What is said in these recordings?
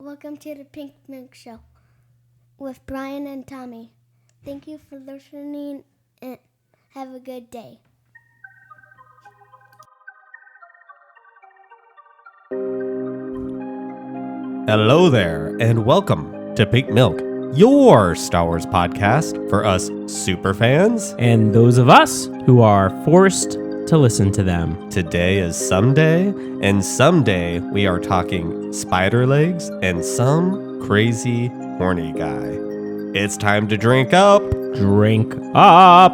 Welcome to the Pink Milk Show with Brian and Tommy. Thank you for listening and have a good day. Hello there, and welcome to Pink Milk, your Star Wars podcast for us super fans. And those of us who are forced to listen to them. Today is someday, and someday we are talking spider legs and some crazy horny guy. It's time to drink up. Drink up.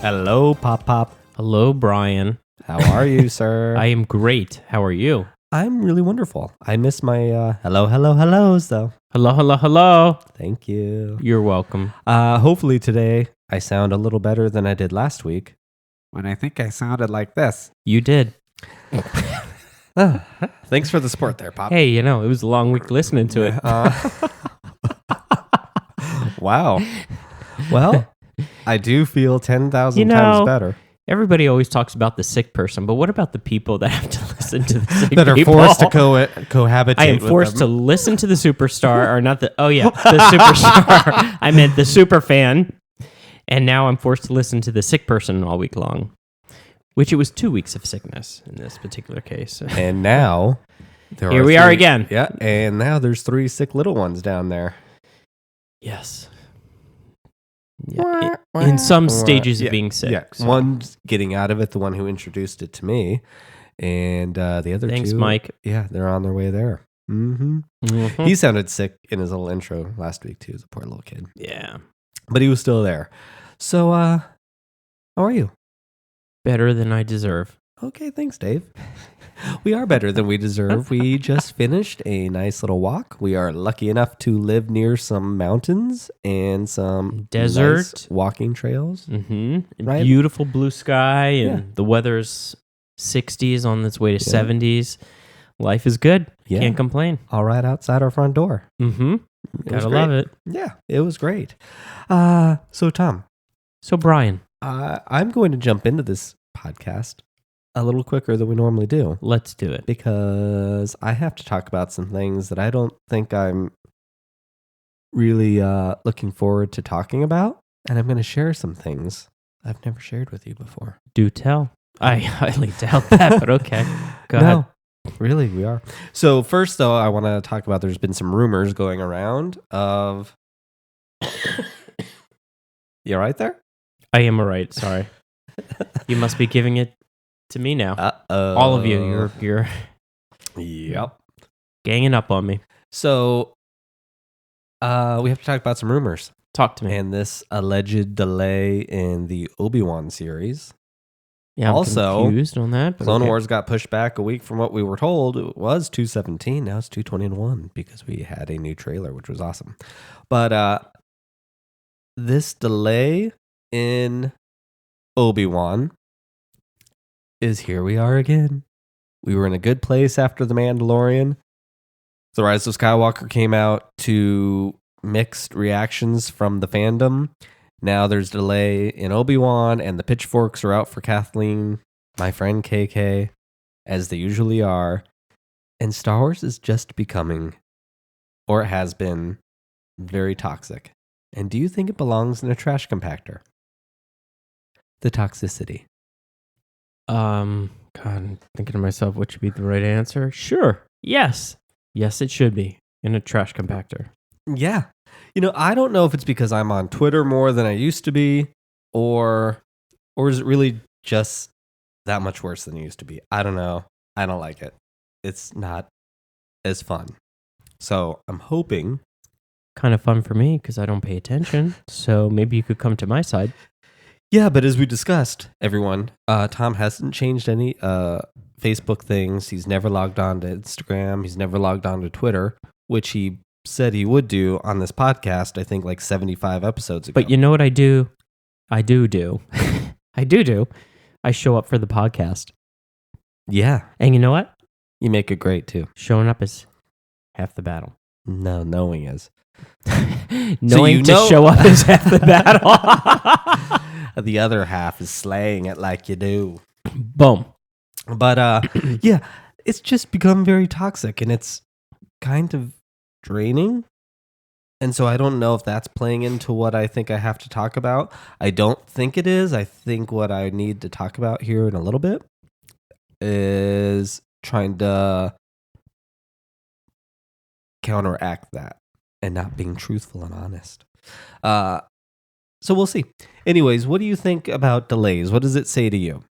Hello, Pop Pop. Hello, Brian. How are you, sir? I am great. How are you? I'm really wonderful. I miss my hellos, though. Hello. Thank you. You're welcome. Hopefully today I sound a little better than I did last week, when I think I sounded like this. You did. Thanks for the support there, Pop. Hey, it was a long week listening to it. Wow. Well, I do feel 10,000 times better. Everybody always talks about the sick person, but what about the people that have to listen to the sick That are people? forced to cohabitate I am with forced to them. listen to the superstar, or not the superstar. I meant the super fan. And now I'm forced to listen to the sick person all week long, which it was 2 weeks of sickness in this particular case. And now, Here we are again. Yeah, and now there's 3 sick little ones down there. Yes. Yeah, in some stages of being sick. Yeah, so. one's getting out of it, the one who introduced it to me, and the other Thanks, two, Mike. Yeah, they're on their way there. Mm-hmm. Mm-hmm. He sounded sick in his little intro last week too, the poor little kid. Yeah. But he was still there. So, how are you? Better than I deserve. Okay, thanks, Dave. We are better than we deserve. We just finished a nice little walk. We are lucky enough to live near some mountains and some desert nice walking trails. Mm-hmm. Right? Beautiful blue sky, and the weather's 60s on its way to 70s. Life is good. Yeah. Can't complain. All right outside our front door. Mm-hmm. Gotta love it. Yeah, it was great. So, Tom. So, Brian. I'm going to jump into this podcast a little quicker than we normally do. Let's do it. Because I have to talk about some things that I don't think I'm really looking forward to talking about. And I'm going to share some things I've never shared with you before. Do tell. I highly doubt that, but okay. Go ahead. Really, we are. So first, though, I want to talk about there's been some rumors going around of... You all right there? I am all right. Sorry. You must be giving it to me now. Uh-oh. All of you. You're Yep. ganging up on me. So we have to talk about some rumors. Talk to me. And this alleged delay in the Obi-Wan series. Yeah, I'm also confused on that. Clone Wars got pushed back a week from what we were told. It was 2/17. Now it's 2/21 because we had a new trailer, which was awesome. But this delay in Obi-Wan is here we are again. We were in a good place after The Mandalorian. The Rise of Skywalker came out to mixed reactions from the fandom. Now there's delay in Obi-Wan, and the pitchforks are out for Kathleen, my friend KK, as they usually are. And Star Wars is just becoming, or it has been, very toxic. And do you think it belongs in a trash compactor? The toxicity. God, I'm thinking to myself, what should be the right answer? Sure. Yes, it should be in a trash compactor. Yeah. I don't know if it's because I'm on Twitter more than I used to be, or is it really just that much worse than it used to be? I don't know. I don't like it. It's not as fun. So I'm hoping. Kind of fun for me because I don't pay attention. So maybe you could come to my side. Yeah, but as we discussed, everyone, Tom hasn't changed any Facebook things. He's never logged on to Instagram. He's never logged on to Twitter, which he said he would do on this podcast, I think like 75 episodes ago. But you know what I do I do. I do. I show up for the podcast. Yeah. And you know what? You make it great too. Showing up is half the battle. No, knowing is. Knowing to show up is half the battle. The other half is slaying it like you do. Boom. But yeah, it's just become very toxic and it's kind of draining. And so I don't know if that's playing into what I think I have to talk about. I don't think it is. I think what I need to talk about here in a little bit is trying to counteract that and not being truthful and honest. So we'll see. Anyways, what do you think about delays? What does it say to you?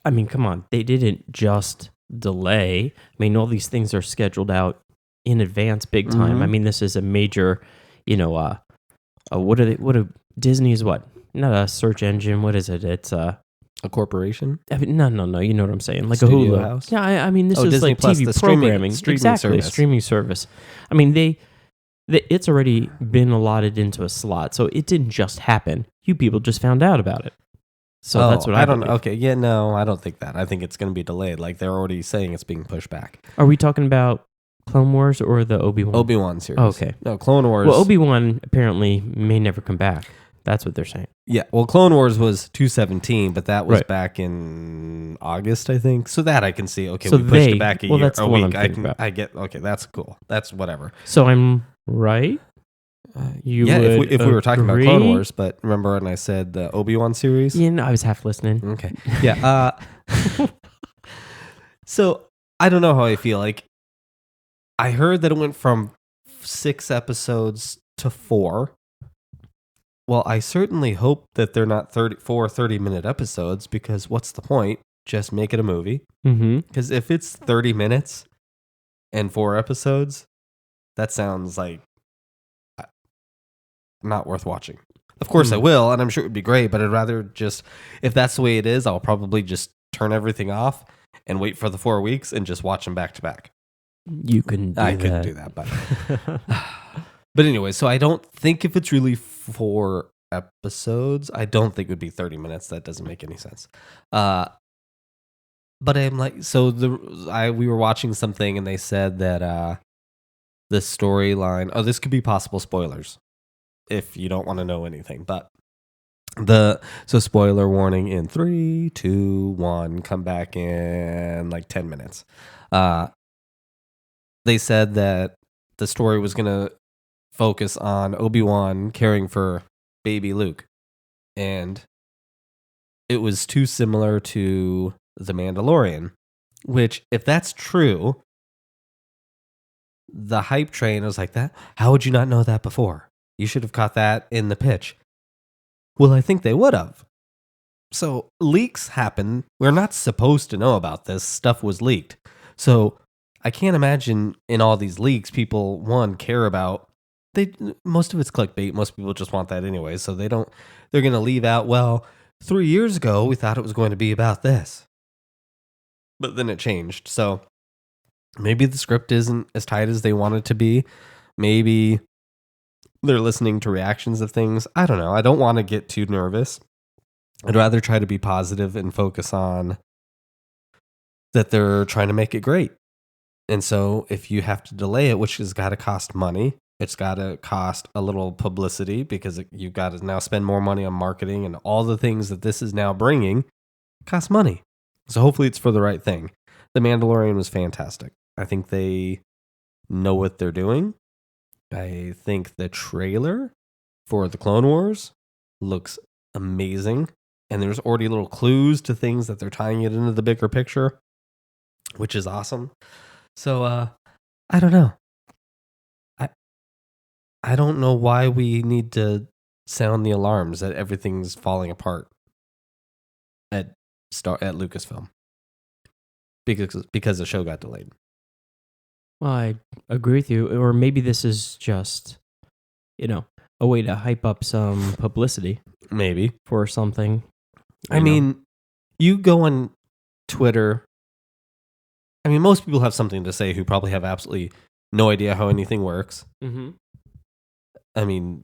I mean, come on. They didn't just delay. I mean, all these things are scheduled out in advance big time. Mhm. I mean, this is a major, Disney is what? Not a search engine. What is it? It's A corporation? no. You know what I'm saying? Like Studio a Hulu. house? Yeah, I mean, this is Disney like Plus, TV the streaming programming. Exactly, service. streaming service. I mean, it's already been allotted into a slot, so it didn't just happen. You people just found out about it. So that's what I don't know. believe. Okay, yeah, no, I don't think that. I think it's going to be delayed. Like they're already saying it's being pushed back. Are we talking about Clone Wars or the Obi-Wan? Obi-Wan series. Oh, okay. No, Clone Wars. Well, Obi-Wan apparently may never come back. That's what they're saying. Yeah, well, Clone Wars was 217, but that was Right. back in August, I think. So that I can see. Okay, So we pushed they- it back a well, year, that's a the one week. I'm thinking about. I get. Okay, that's cool. That's whatever. So I'm right? You yeah, would if we were talking about Clone agree? Wars, but remember when I said the Obi-Wan series? Yeah, no, I was half listening. Okay. Yeah. So I don't know how I feel. Like I heard that it went from 6 episodes to 4. Well, I certainly hope that they're not 30-minute episodes because what's the point? Just make it a movie. Mm-hmm. Because if it's 30 minutes and 4 episodes, that sounds like not worth watching. Of course I will, and I'm sure it would be great, but I'd rather just, if that's the way it is, I'll probably just turn everything off and wait for the 4 weeks and just watch them back to back. You couldn't do I that. couldn't do that, but but anyway, so I don't think if it's really 4 episodes, I don't think it would be 30 minutes. That doesn't make any sense. But I'm like, so we were watching something and they said that the storyline. Oh, this could be possible spoilers if you don't want to know anything. But so spoiler warning in 3, 2, 1. Come back in like 10 minutes. They said that the story was going to focus on Obi-Wan caring for baby Luke. And it was too similar to The Mandalorian, which, if that's true, the hype train was like that. How would you not know that before? You should have caught that in the pitch. Well, I think they would have. So leaks happen. We're not supposed to know about this. Stuff was leaked. So I can't imagine in all these leaks, people, one, care about. Most of it's clickbait. Most people just want that anyway. So they're going to leave out, well, 3 years ago, we thought it was going to be about this. But then it changed. So maybe the script isn't as tight as they want it to be. Maybe they're listening to reactions of things. I don't know. I don't want to get too nervous. I'd rather try to be positive and focus on that they're trying to make it great. And so if you have to delay it, which has got to cost money, it's got to cost a little publicity because you've got to now spend more money on marketing and all the things that this is now bringing cost money. So hopefully it's for the right thing. The Mandalorian was fantastic. I think they know what they're doing. I think the trailer for the Clone Wars looks amazing. And there's already little clues to things that they're tying it into the bigger picture, which is awesome. So, I don't know. I don't know why we need to sound the alarms that everything's falling apart at Lucasfilm because the show got delayed. Well, I agree with you. Or maybe this is just, a way to hype up some publicity Maybe. for something. I mean, you go on Twitter. I mean, most people have something to say who probably have absolutely no idea how anything works. Mm-hmm. I mean,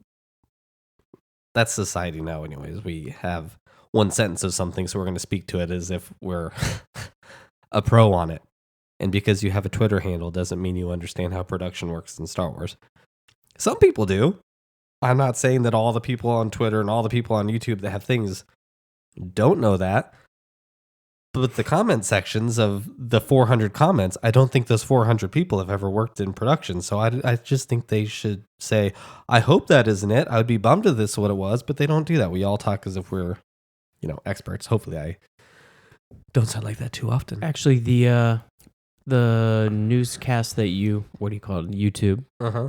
that's society now anyways. We have one sentence of something, so we're going to speak to it as if we're a pro on it. And because you have a Twitter handle doesn't mean you understand how production works in Star Wars. Some people do. I'm not saying that all the people on Twitter and all the people on YouTube that have things don't know that. But the comment sections of the 400 comments, I don't think those 400 people have ever worked in production. So I just think they should say, I hope that isn't it. I would be bummed if this is what it was. But they don't do that. We all talk as if we're, experts. Hopefully I don't sound like that too often. Actually, the newscast that YouTube,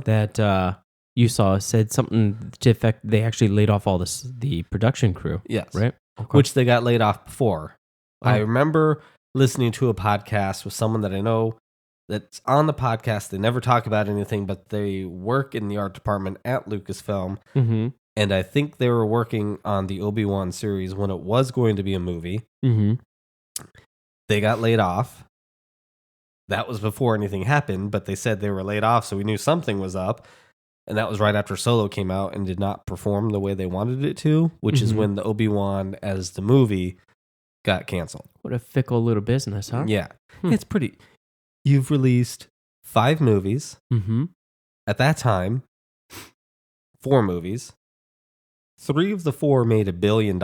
that you saw said something to effect they actually laid off all the production crew. Yes. Right? Okay. Which they got laid off before. Oh. I remember listening to a podcast with someone that I know that's on the podcast. They never talk about anything, but they work in the art department at Lucasfilm. Mm-hmm. And I think they were working on the Obi-Wan series when it was going to be a movie. Mm-hmm. They got laid off. That was before anything happened, but they said they were laid off, so we knew something was up. And that was right after Solo came out and did not perform the way they wanted it to, which is when the Obi-Wan as the movie got canceled. What a fickle little business, huh? Yeah. It's pretty. You've released 5 movies. Mm-hmm. At that time, 4 movies. 3 of the 4 made $1 billion,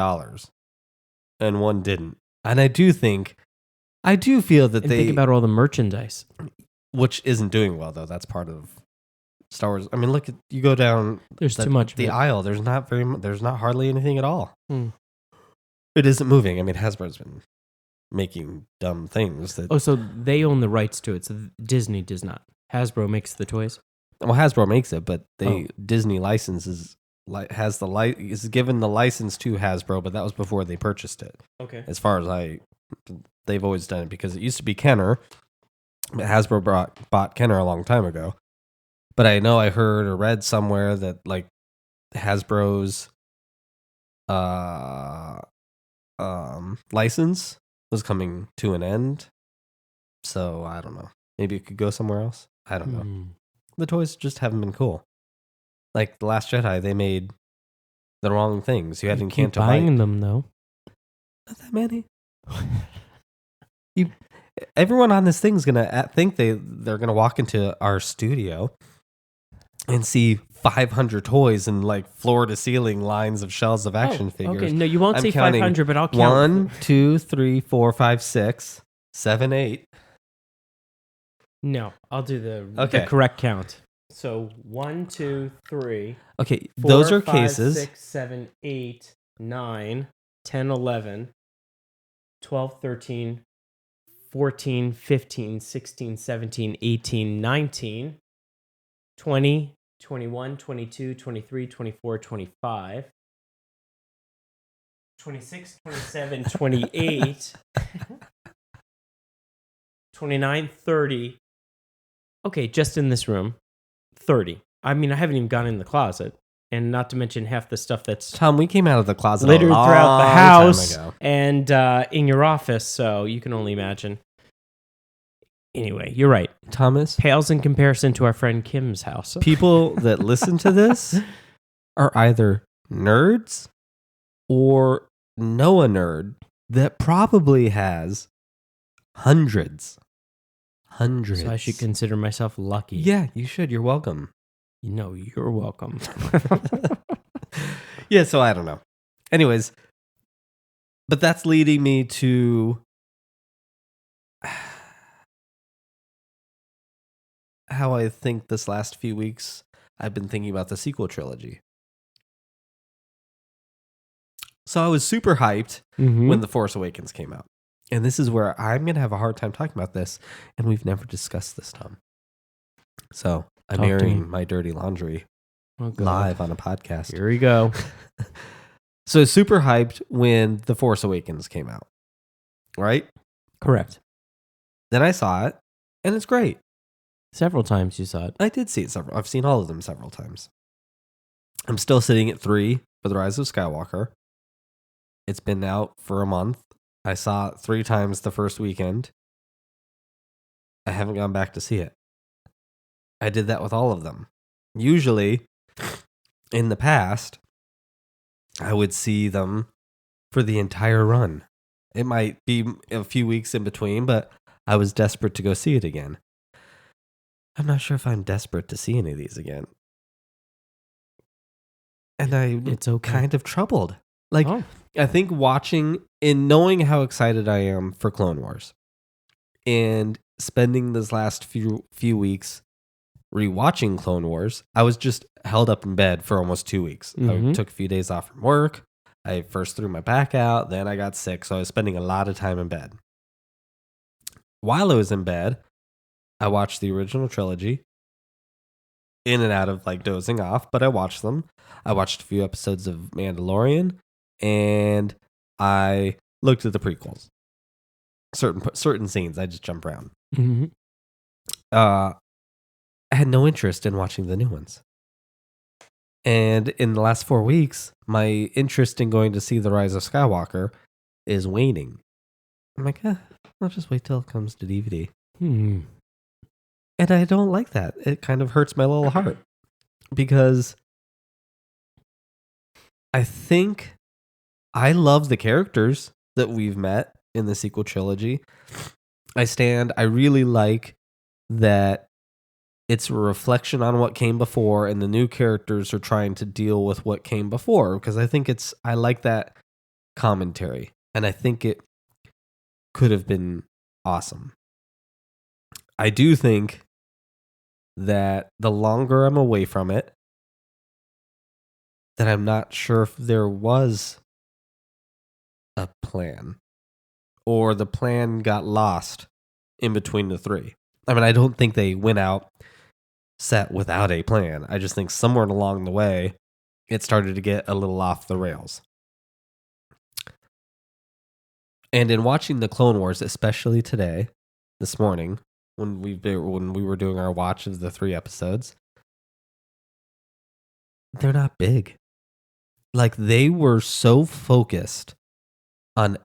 and 1 didn't. And I do feel that think about all the merchandise, which isn't doing well though. That's part of Star Wars. I mean, look at you go down. There's too much. The aisle. There's not hardly anything at all. It isn't moving. I mean, Hasbro's been making dumb things. So they own the rights to it. So Disney does not. Hasbro makes the toys. Well, Hasbro makes it, but Disney licenses is given the license to Hasbro, but that was before they purchased it. Okay. As far as they've always done it because it used to be Kenner, but Hasbro bought Kenner a long time ago. But I know I heard or read somewhere that Hasbro's license was coming to an end. So I don't know. Maybe it could go somewhere else. I don't know. The toys just haven't been cool. Like The Last Jedi, they made the wrong things. You had in Canto Bight. Buying them though. Not that many. Everyone on this thing's gonna think they're gonna walk into our studio and see 500 toys and floor to ceiling lines of shells of action figures. Okay, no, you won't see 500, but I'll count. 1, 2, 3, 4, 5, 6, 7, 8. No, I'll do the correct count. So 1, 2, 3. Okay, 4, those are 5, cases. 6, 7, 8, 9, 10, 11, 12, 13, 14, 15, 16, 17, 18, 19, 20, 21, 22, 23, 24, 25, 26, 27, 28, 29, 30. Okay, just in this room, 30. I mean, I haven't even gone in the closet. And not to mention half the stuff that's Tom, we came out of the closet littered throughout the house time ago. and in your office, so you can only imagine. Anyway, you're right. Thomas, Pales in comparison to our friend Kim's house. people that listen to this are either nerds or know a nerd that probably has hundreds. So I should consider myself lucky. Yeah, you should. You're welcome. You're welcome. Yeah, so I don't know. Anyways, but that's leading me to how I think this last few weeks I've been thinking about the sequel trilogy. So I was super hyped when The Force Awakens came out. And this is where I'm going to have a hard time talking about this, and we've never discussed this, Tom. So I'm airing my dirty laundry live on a podcast. Here we go. So super hyped when The Force Awakens came out, right? Correct. Then I saw it, and it's great. Several times you saw it. I did see it several. I've seen all of them several times. I'm still sitting at 3 for The Rise of Skywalker. It's been out for a month. I saw it 3 times the first weekend. I haven't gone back to see it. I did that with all of them. Usually, in the past, I would see them for the entire run. It might be a few weeks in between, but I was desperate to go see it again. I'm not sure if I'm desperate to see any of these again. And It's okay. kind of troubled. Like, Oh. I think watching and knowing how excited I am for Clone Wars and spending this last few weeks rewatching Clone Wars, I was just held up in bed for almost 2 weeks. I took a few days off from work. I first threw my back out, then I got sick, so I was spending a lot of time in bed. While I was in bed, I watched the original trilogy, in and out of like dozing off, but I watched them. I watched a few episodes of Mandalorian, and I looked at the prequels. Certain scenes, I just jump around. Mm-hmm. I had no interest in watching the new ones. And in the last 4 weeks, my interest in going to see The Rise of Skywalker is waning. I'm like, I'll just wait till it comes to DVD. Hmm. And I don't like that. It kind of hurts my little heart because I think I love the characters that we've met in the sequel trilogy. I really like that it's a reflection on what came before, and the new characters are trying to deal with what came before, because I like that commentary, and I think it could have been awesome. I do think that the longer I'm away from it, that I'm not sure if there was a plan, or the plan got lost in between the three. I mean, I don't think they went out set without a plan. I just think somewhere along the way, it started to get a little off the rails. And in watching the Clone Wars, especially today, this morning, when we were doing our watch of the 3 episodes, they're not big. Like, they were so focused on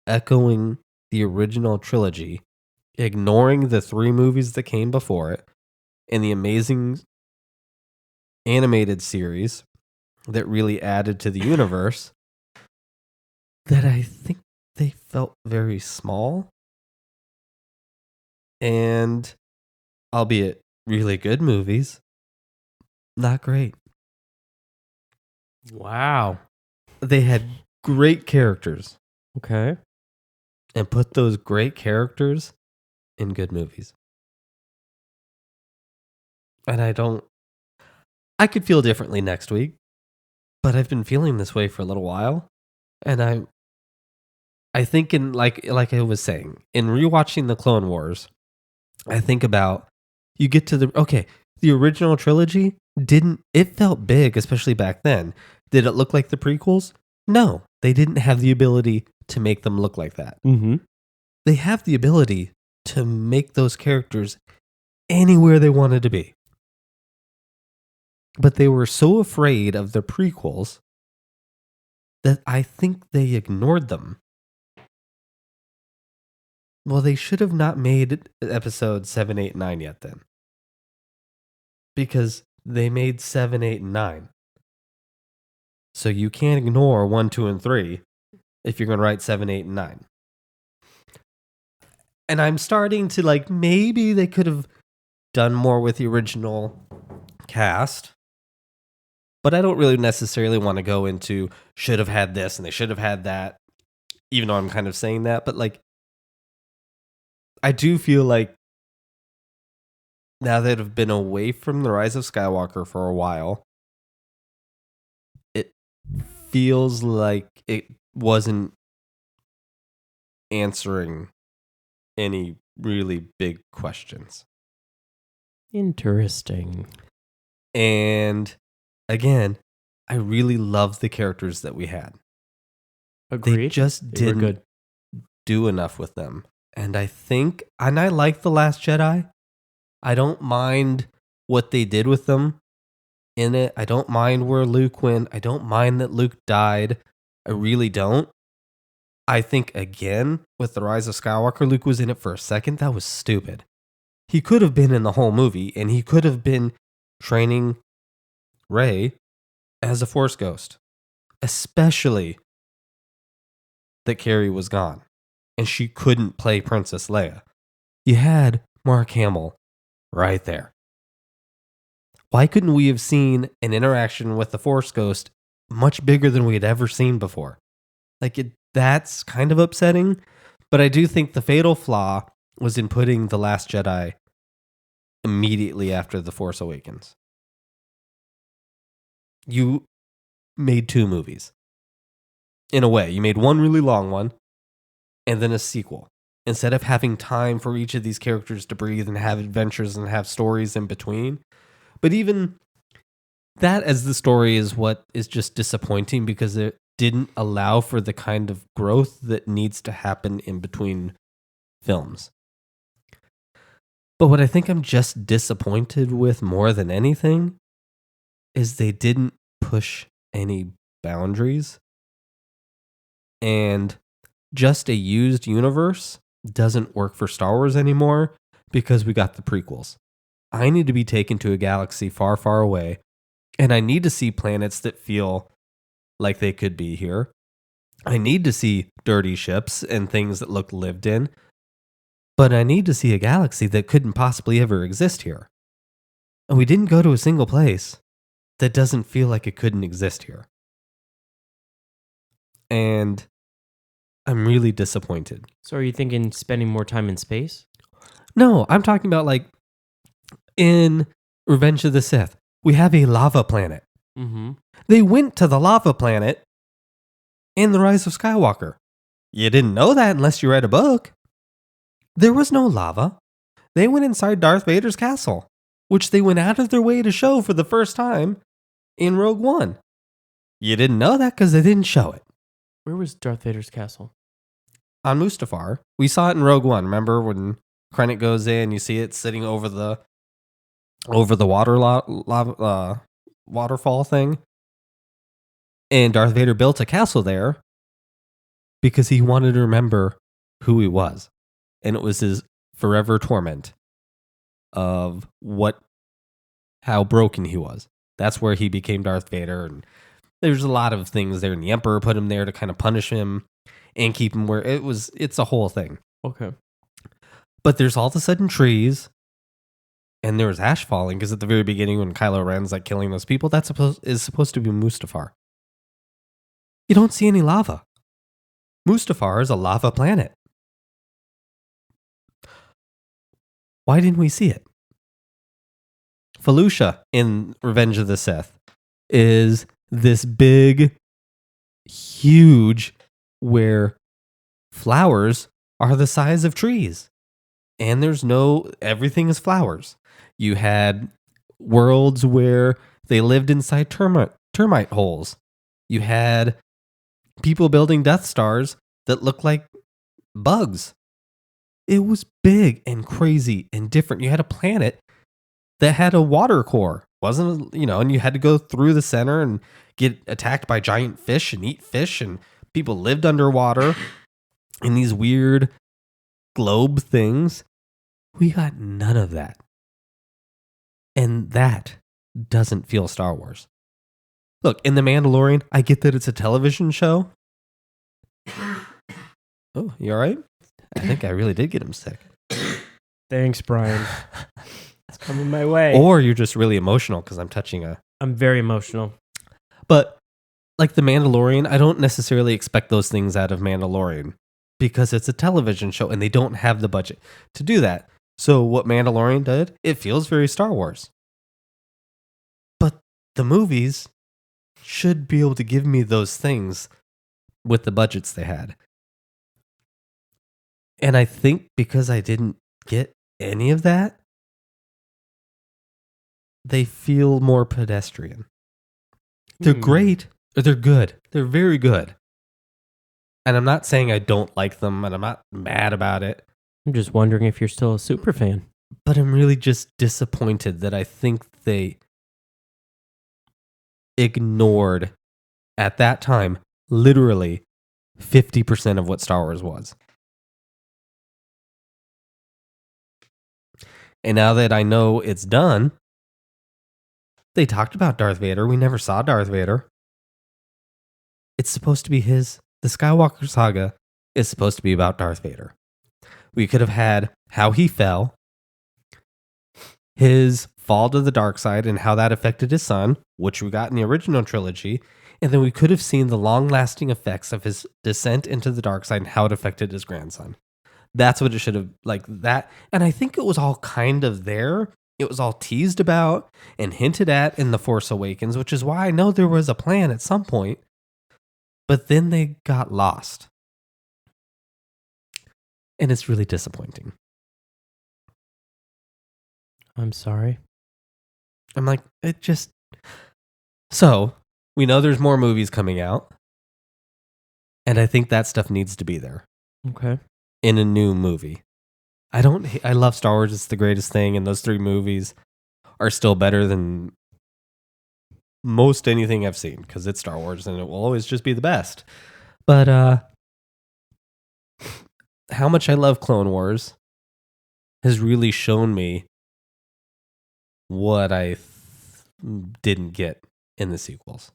echoing the original trilogy, ignoring the 3 movies that came before it, and the amazing animated series that really added to the universe, that I think they felt very small. And, albeit really good movies, not great. Wow. They had great characters, Okay. and put those great characters in good movies. And I could feel differently next week, but I've been feeling this way for a little while. And I think like I was saying, in rewatching the Clone Wars, I think about, you get to the original trilogy it felt big, especially back then. Did it look like the prequels? No, they didn't have the ability to make them look like that. Mm-hmm. They have the ability to make those characters anywhere they wanted to be. But they were so afraid of the prequels that I think they ignored them. Well, they should have not made episodes 7, 8, 9 yet then. Because they made 7, 8, and 9. So you can't ignore 1, 2, and 3 if you're going to write 7, 8, and 9. And I'm starting to maybe they could have done more with the original cast. But I don't really necessarily want to go into should have had this and they should have had that, even though I'm kind of saying that. But I do feel like now that I've been away from The Rise of Skywalker for a while, it feels like it wasn't answering any really big questions. Interesting. And again, I really love the characters that we had. Agreed. They just They were didn't good. do enough with them. And I like The Last Jedi. I don't mind what they did with them in it. I don't mind where Luke went. I don't mind that Luke died. I really don't. I think, again, with The Rise of Skywalker, Luke was in it for a second. That was stupid. He could have been in the whole movie, and he could have been training Rey as a Force ghost. especially that Carrie was gone and she couldn't play Princess Leia. You had Mark Hamill right there. Why couldn't we have seen an interaction with the Force Ghost much bigger than we had ever seen before? That's kind of upsetting, but I do think the fatal flaw was in putting The Last Jedi immediately after The Force Awakens. You made 2 movies. In a way, you made one really long one and then a sequel. Instead of having time for each of these characters to breathe and have adventures and have stories in between. But even that as the story is what is just disappointing because it didn't allow for the kind of growth that needs to happen in between films. But what I think I'm just disappointed with more than anything is they didn't push any boundaries. And just a used universe doesn't work for Star Wars anymore because we got the prequels. I need to be taken to a galaxy far, far away, and I need to see planets that feel like they could be here. I need to see dirty ships and things that look lived in, but I need to see a galaxy that couldn't possibly ever exist here. And we didn't go to a single place that doesn't feel like it couldn't exist here. And I'm really disappointed. So are you thinking spending more time in space? No, I'm talking about like in Revenge of the Sith, we have a lava planet. Mm-hmm. They went to the lava planet in The Rise of Skywalker. You didn't know that unless you read a book. There was no lava. They went inside Darth Vader's castle, which they went out of their way to show for the first time in Rogue One. You didn't know that because they didn't show it. Where was Darth Vader's castle? On Mustafar. We saw it in Rogue One. Remember when Krennic goes in, you see it sitting over the waterfall thing? And Darth Vader built a castle there because he wanted to remember who he was. And it was his forever torment of how broken he was. That's where he became Darth Vader. And there's a lot of things there. And the Emperor put him there to kind of punish him and keep him where it's a whole thing. Okay. But there's all of a sudden trees and there was ash falling because at the very beginning when Kylo Ren's like killing those people, is supposed to be Mustafar. You don't see any lava. Mustafar is a lava planet. Why didn't we see it? Felucia in Revenge of the Sith is this big, huge, where flowers are the size of trees. And everything is flowers. You had worlds where they lived inside termite holes. You had people building Death Stars that looked like bugs. It was big and crazy and different. You had a planet that had a water core. And you had to go through the center and get attacked by giant fish and eat fish, and people lived underwater in these weird globe things. We got none of that. And that doesn't feel Star Wars. Look, in The Mandalorian, I get that it's a television show. Oh, you all right? I think I really did get him sick. Thanks, Brian. It's coming my way. Or you're just really emotional because I'm touching I'm very emotional. But like The Mandalorian, I don't necessarily expect those things out of Mandalorian because it's a television show and they don't have the budget to do that. So what Mandalorian did, it feels very Star Wars. But the movies should be able to give me those things with the budgets they had. And I think because I didn't get any of that, they feel more pedestrian. They're great, or they're good. They're very good. And I'm not saying I don't like them, and I'm not mad about it. I'm just wondering if you're still a super fan. But I'm really just disappointed that I think they ignored, at that time, literally 50% of what Star Wars was. And now that I know it's done, they talked about Darth Vader. We never saw Darth Vader. it's supposed to be his. The Skywalker saga is supposed to be about Darth Vader. We could have had how he fell, his fall to the dark side, and how that affected his son, which we got in the original trilogy. And then we could have seen the long-lasting effects of his descent into the dark side and how it affected his grandson. That's what it should have, like that. And I think it was all kind of there. It was all teased about and hinted at in The Force Awakens, which is why I know there was a plan at some point. But then they got lost. And it's really disappointing. I'm sorry. I'm like, it just... So, we know there's more movies coming out. And I think that stuff needs to be there. Okay. In a new movie. I love Star Wars. It's the greatest thing. And those 3 movies are still better than most anything I've seen. Because it's Star Wars and it will always just be the best. But how much I love Clone Wars has really shown me what I didn't get in the sequels.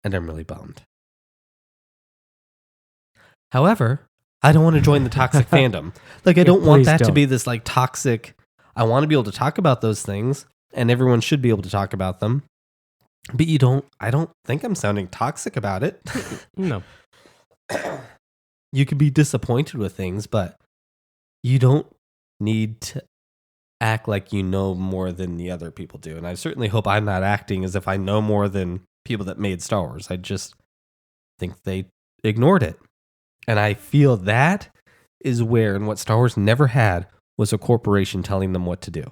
And I'm really bummed. However, I don't want to join the toxic fandom. Like, I don't want that to be this like toxic. I want to be able to talk about those things, and everyone should be able to talk about them. But I don't think I'm sounding toxic about it. No. You could be disappointed with things, but you don't need to act like you know more than the other people do. And I certainly hope I'm not acting as if I know more than people that made Star Wars. I just think they ignored it. And I feel that is where, and what Star Wars never had, was a corporation telling them what to do.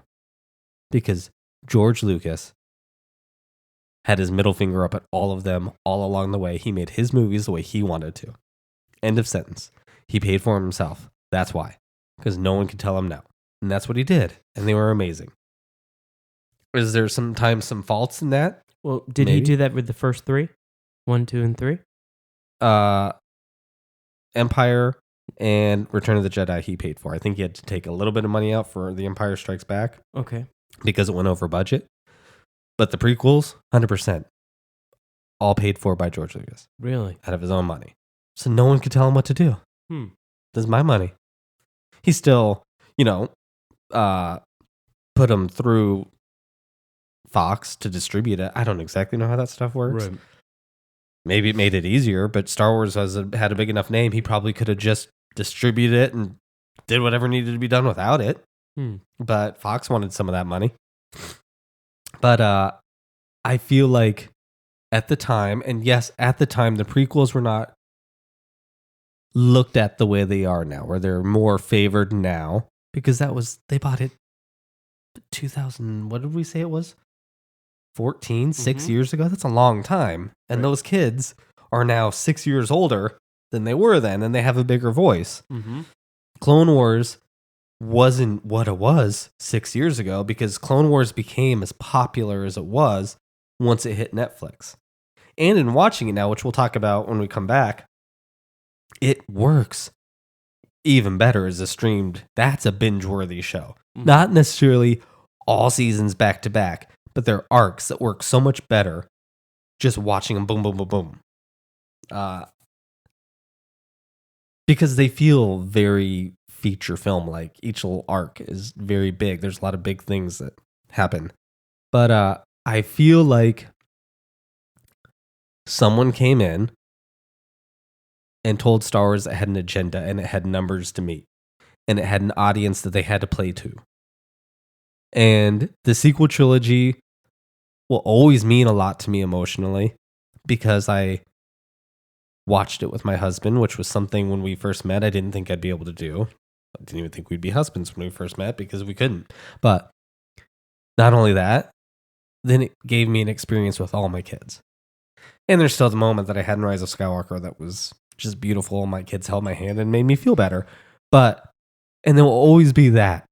Because George Lucas had his middle finger up at all of them all along the way. He made his movies the way he wanted to. End of sentence. He paid for them himself. That's why. Because no one could tell him no. And that's what he did. And they were amazing. Is there sometimes some faults in that? Well, did he do that with the first 3? 1, 2, and 3? Empire and Return of the Jedi he paid for. I think he had to take a little bit of money out for The Empire Strikes Back. Okay. Because it went over budget. But the prequels, 100%. All paid for by George Lucas. Really? Out of his own money. So no one could tell him what to do. This is my money. He still, put them through Fox to distribute it. I don't exactly know how that stuff works. Right. Maybe it made it easier, but Star Wars had a big enough name. He probably could have just distributed it and did whatever needed to be done without it. But Fox wanted some of that money. But I feel like at the time, and yes, at the time, the prequels were not looked at the way they are now, where they're more favored now, because they bought it 2000, what did we say it was? 14, 6 years ago? That's a long time. And those kids are now 6 years older than they were then, and they have a bigger voice. Clone Wars wasn't what it was 6 years ago, because Clone Wars became as popular as it was once it hit Netflix. And in watching it now, which we'll talk about when we come back, it works even better as a streamed. That's a binge-worthy show. Not necessarily all seasons back to back, but they're arcs that work so much better just watching them boom, boom, boom, boom. Because they feel very feature film-like. Each little arc is very big. There's a lot of big things that happen. But I feel like someone came in and told Star Wars it had an agenda and it had numbers to meet. And it had an audience that they had to play to. And the sequel trilogy will always mean a lot to me emotionally, because I watched it with my husband, which was something when we first met I didn't think I'd be able to do. I didn't even think we'd be husbands when we first met, because we couldn't. But not only that, then it gave me an experience with all my kids. And there's still the moment that I had in Rise of Skywalker that was just beautiful. My kids held my hand and made me feel better. And there will always be that.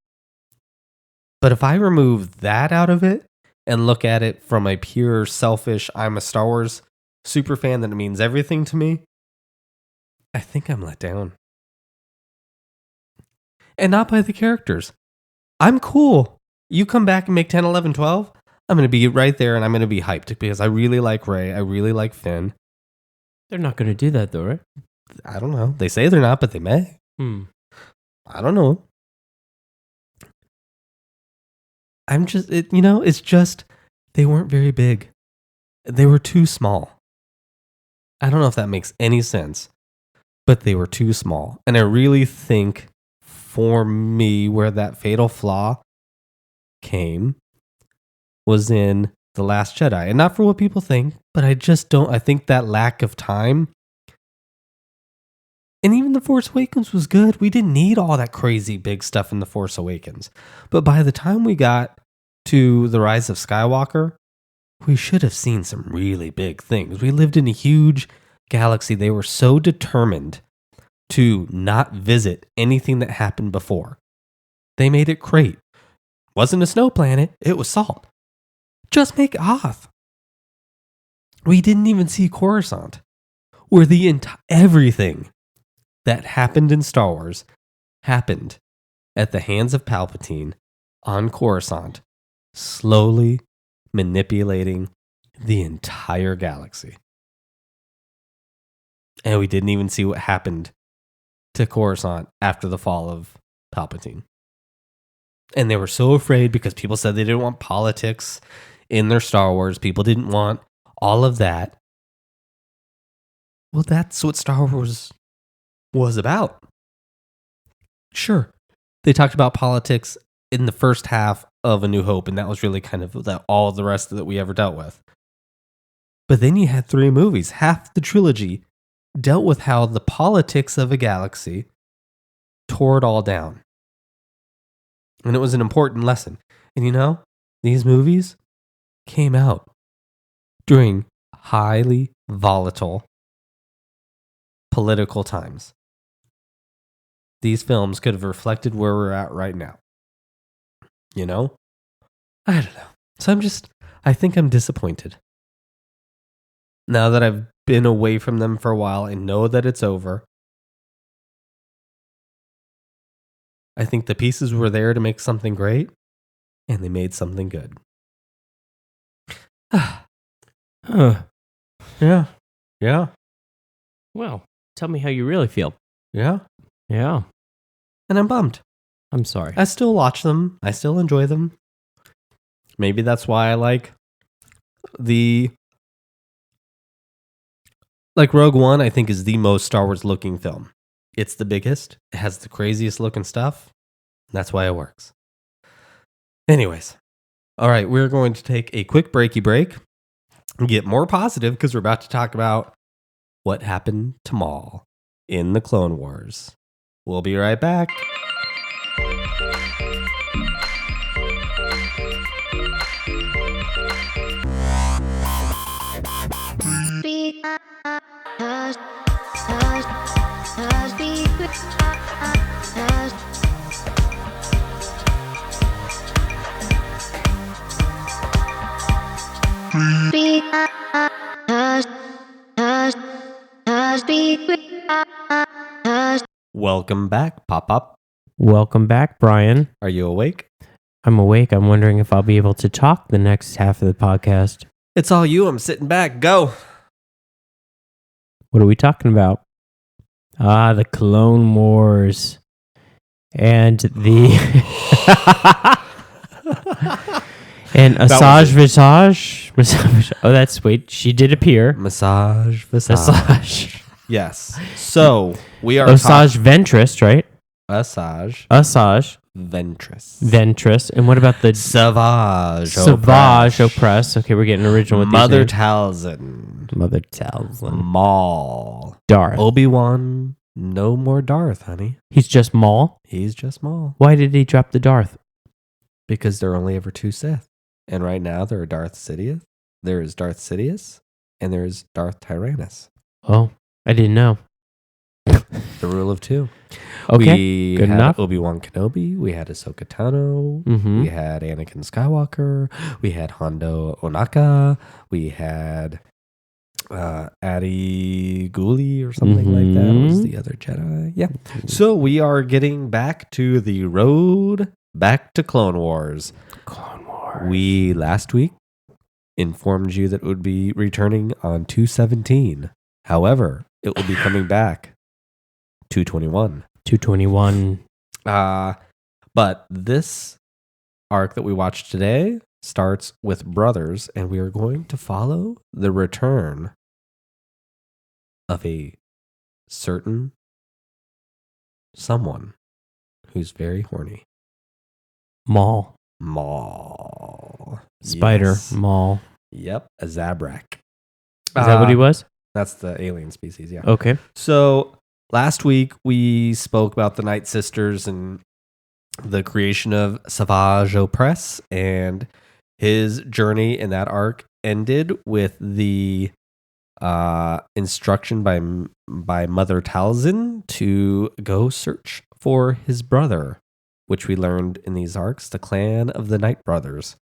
But if I remove that out of it and look at it from a pure selfish, I'm a Star Wars super fan that it means everything to me, I think I'm let down. And not by the characters. I'm cool. You come back and make 10, 11, 12. I'm going to be right there and I'm going to be hyped because I really like Rey. I really like Finn. They're not going to do that, though, right? I don't know. They say they're not, but they may. I don't know. It's just they weren't very big. They were too small. I don't know if that makes any sense, but they were too small. And I really think for me where that fatal flaw came was in The Last Jedi. And not for what people think, but I think that lack of time. And even The Force Awakens was good. We didn't need all that crazy big stuff in The Force Awakens. But by the time we got to The Rise of Skywalker, we should have seen some really big things. We lived in a huge galaxy. They were so determined to not visit anything that happened before. They made it great. Wasn't a snow planet, it was salt. Just make Hoth. We didn't even see Coruscant, where everything that happened in Star Wars happened at the hands of Palpatine on Coruscant, slowly manipulating the entire galaxy. And we didn't even see what happened to Coruscant after the fall of Palpatine. And they were so afraid because people said they didn't want politics in their Star Wars. People didn't want all of that. Well, that's what Star Wars was about. Sure, they talked about politics in the first half of A New Hope, and that was really kind of all the rest that we ever dealt with. But then you had 3 movies. Half the trilogy dealt with how the politics of a galaxy tore it all down. And it was an important lesson. And these movies came out during highly volatile political times. These films could have reflected where we're at right now. I don't know. So I think I'm disappointed. Now that I've been away from them for a while and know that it's over, I think the pieces were there to make something great, and they made something good. Yeah. Well, tell me how you really feel. Yeah. Yeah. And I'm bummed. I'm sorry. I still watch them. I still enjoy them. Maybe that's why I like Rogue One, I think, is the most Star Wars looking film. It's the biggest. It has the craziest looking stuff. That's why it works. Anyways. All right, we're going to take a quick breaky break and get more positive because we're about to talk about what happened to Maul in the Clone Wars. We'll be right back. Welcome back, Pop-Up. Welcome back, Brian. Are you awake? I'm awake. I'm wondering if I'll be able to talk the next half of the podcast. It's all you. I'm sitting back. Go. What are we talking about? The Clone Wars. And the... and Asajj Visage. Oh, that's sweet. She did appear. Massage Visage. Yes. So, we are Asajj Ventress, right? Asajj Ventress. And what about the... Savage Opress. Okay, we're getting original with Mother these Talzin. Maul. Darth. Obi-Wan. No more Darth, honey. He's just Maul? He's just Maul. Why did he drop the Darth? Because there are only ever 2 Sith. And right now there are Darth Sidious. There is Darth Sidious. And there is Darth Tyrannus. Oh, I didn't know. The rule of 2. Okay, good enough. Obi-Wan Kenobi. We had Ahsoka Tano. Mm-hmm. We had Anakin Skywalker. We had Hondo Onaka. We had Adi Guli or something like that. Was the other Jedi? Yeah. So we are getting back to the road back to Clone Wars. Clone Wars. We last week informed you that it would be returning on 217. However, it will be coming back 221. 221. But this arc that we watched today starts with brothers, and we are going to follow the return of a certain someone who's very horny. Maul. Spider. Yes. Maul. Yep, a Zabrak. Is that what he was? That's the alien species, yeah. Okay. So last week we spoke about the Night Sisters and the creation of Savage Opress, and his journey in that arc ended with the instruction by Mother Talzin to go search for his brother, which we learned in these arcs, the clan of the Night Brothers.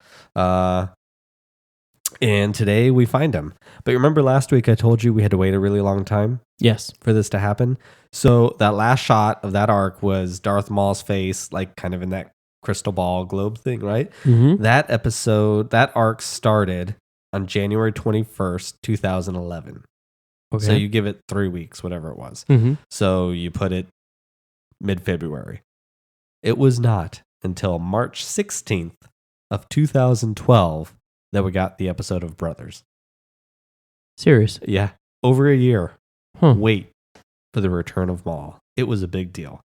And today we find him. But remember last week I told you we had to wait a really long time Yes. for this to happen? So that last shot of that arc was Darth Maul's face, like kind of in that crystal ball globe thing, right? Mm-hmm. That arc started on January 21st, 2011. Okay. So you give it 3 weeks, whatever it was. Mm-hmm. So you put it mid-February. It was not until March 16th of 2012 that we got the episode of Brothers. Serious. Yeah, over a year. Huh. Wait for the return of Maul. It was a big deal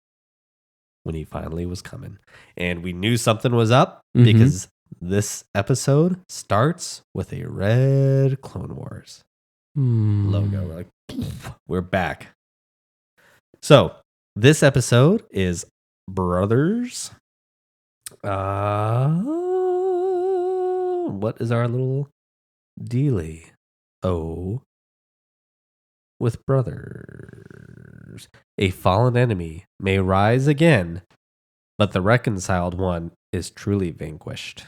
when he finally was coming. And we knew something was up because this episode starts with a red Clone Wars logo. We're like, we're back. So this episode is Brothers. What is our little dealie? Oh, with brothers. A fallen enemy may rise again, but the reconciled one is truly vanquished.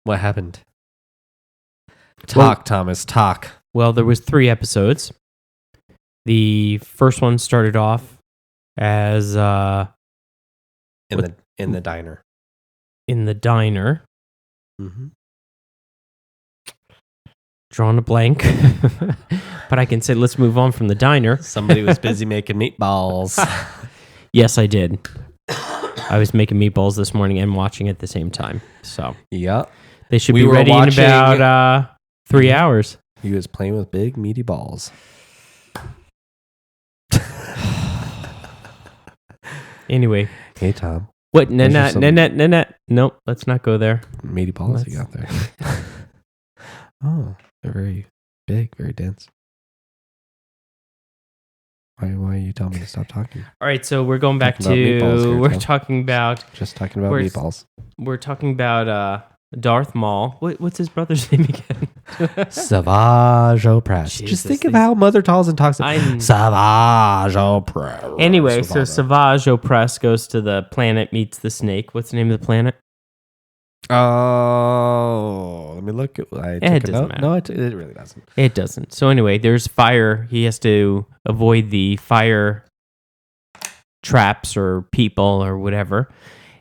What happened? Talk, Thomas, talk. Well, there was 3 episodes. The first one started off as In the diner. in the diner. Mm-hmm. Drawn a blank. But I can say let's move on from the diner. Somebody was busy making meatballs. Yes, I did. I was making meatballs this morning and watching at the same time. So Yep. they should We be were ready in watching- about 3 hours. He was playing with big, meaty balls. Anyway. Hey, Tom. What? There's some- Nope, let's not go there. Meaty balls you got there. Oh, they're very big, very dense. Why are you telling me to stop talking? All right, so we're going back Talking about meatballs to here, we're Tom. talking about Just talking about Where's- meatballs. we're talking about Darth Maul. What's his brother's name again? Savage Opress. Jesus, Just think of these- how Mother Talzin talks. I'm- Savage Opress. Anyway, so Savage Opress goes to the planet, meets the snake. What's the name of the planet? Oh, let me look. It took a doesn't note. matter. No, it really doesn't. It doesn't. So anyway, there's fire. He has to avoid the fire traps or people or whatever.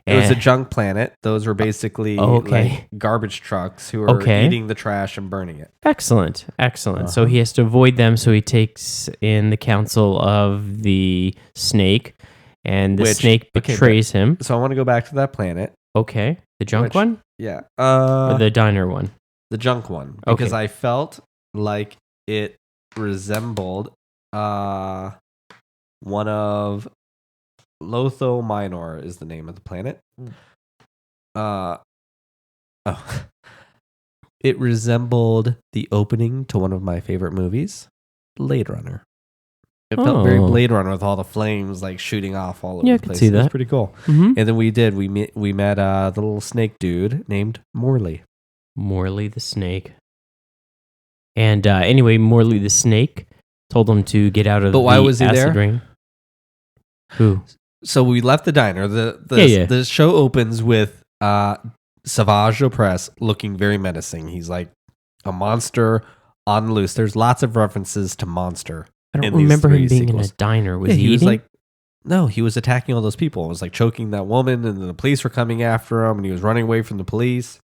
It was a And- junk planet. Those were basically okay. like garbage trucks who are Okay. eating the trash and burning it. Excellent. So Uh-huh. he has to avoid them. So he takes in the counsel of the snake, and the Which- snake okay, betrays him. So I want to go back to that planet. Okay. The junk Which- one? Yeah. Or the diner one? The junk one. Okay. Because I felt like it resembled one of Lotho Minor is the name of the planet. It resembled the opening to one of my favorite movies, Blade Runner. It felt very Oh. Blade Runner with all the flames like shooting off all over Yeah, I the could place. see It was that. pretty cool. Mm-hmm. And then we met the little snake dude named Morley. Morley the snake. And anyway, Morley the snake told him to get out of But the why was he acid there? ring. Who? So we left the diner. Yeah. The show opens with Savage Opress looking very menacing. He's like a monster on the loose. There's lots of references to monster. I don't in these remember him 3 being sequels. in a diner. Was Yeah, he he was eating? like, no, he was attacking all those people. It was like choking that woman, and then the police were coming after him, and he was running away from the police.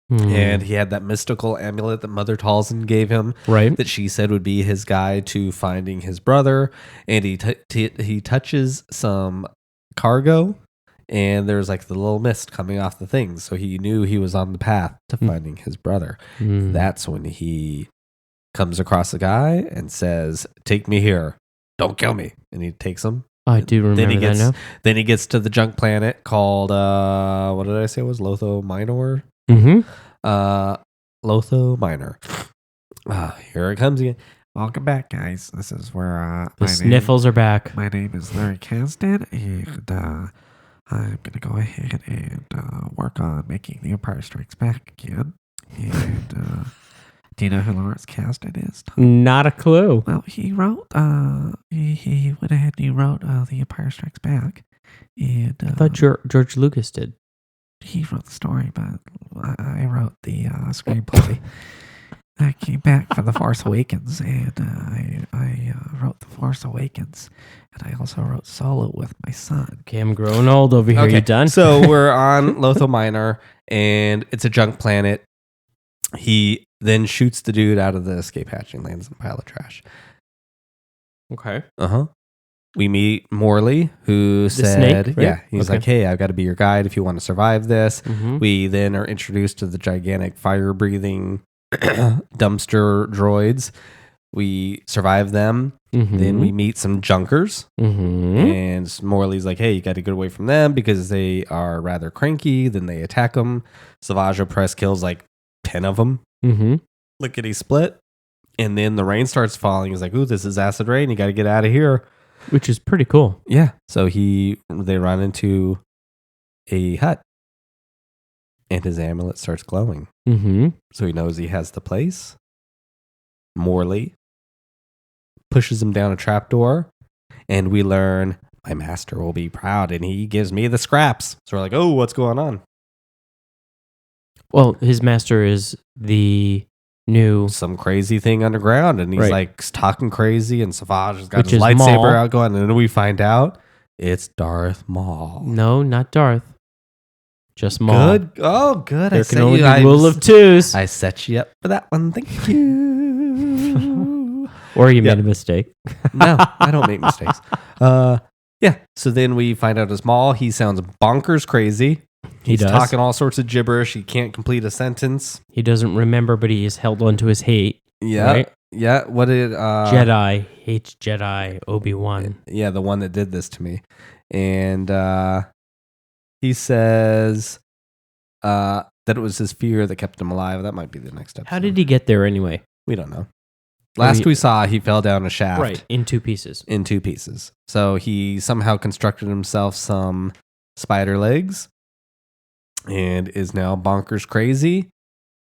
And he had that mystical amulet that Mother Talzin gave him, Right. that she said would be his guide to finding his brother. And he touches some cargo, and there's like the little mist coming off the things. So he knew he was on the path to finding his brother. That's when he comes across a guy and says, "Take me here. Don't kill me." And he takes him. I do remember that now. Then he gets to the junk planet called, what did I say it was? Lotho Minor? Mm-hmm. Lotho Minor. Here it comes again. Welcome back, guys. This is where The sniffles are back. My name is Larry Kasdan, and I'm gonna go ahead and work on making The Empire Strikes Back again. And do you know who Lawrence Kasdan is, Tom? Not a clue. Well, he wrote. He went ahead and he wrote The Empire Strikes Back, and I thought George Lucas did. he wrote the story, but I wrote the screenplay. I came back for The Force Awakens, and I wrote The Force Awakens, and I also wrote Solo with my son. Okay, I'm growing old over here. You done? So we're on Lotho Minor, and it's a junk planet. He then shoots the dude out of the escape hatch and lands in a pile of trash. Okay. We meet Morley, who said, snake, right? yeah, he's like, "Hey, I've got to be your guide if you want to survive this." Mm-hmm. We then are introduced to the gigantic fire-breathing dumpster droids. We survive them. Mm-hmm. Then we meet some junkers. Mm-hmm. And Morley's like, "Hey, you got to get away from them because they are rather cranky." Then they attack them. Savage Opress kills like 10 of them. Mm-hmm. Lickety split. And then the rain starts falling. He's like, "Ooh, this is acid rain. You got to get out of here." Which is pretty cool. Yeah. So they run into a hut. And his amulet starts glowing. Mm-hmm. So he knows he has the place. Morley pushes him down a trapdoor. And we learn, my master will be proud. And he gives me the scraps. So we're like, "Oh, what's going on?" Well, his master is the new... Some crazy thing underground. And he's Right. like talking crazy. And Savage has got Which his is lightsaber Maul. out going. And then we find out it's Darth Maul. No, not Darth. Just Maul. Good. Oh, good. There can only be rule of twos. I set you up for that one. Thank you. Or you made a mistake. No, I don't make mistakes. Yeah. So then we find out it's Maul. He sounds bonkers crazy. He's does. talking all sorts of gibberish. He can't complete a sentence. He doesn't remember, but he is held onto his hate. Yeah. Right? Yeah. What did Jedi hates Jedi. Obi-Wan. Yeah, the one that did this to me. And he says that it was his fear that kept him alive. That might be the next episode. How did he get there anyway? We don't know. Last we saw, he fell down a shaft. Right, in two pieces. In two pieces. So he somehow constructed himself some spider legs and is now bonkers crazy.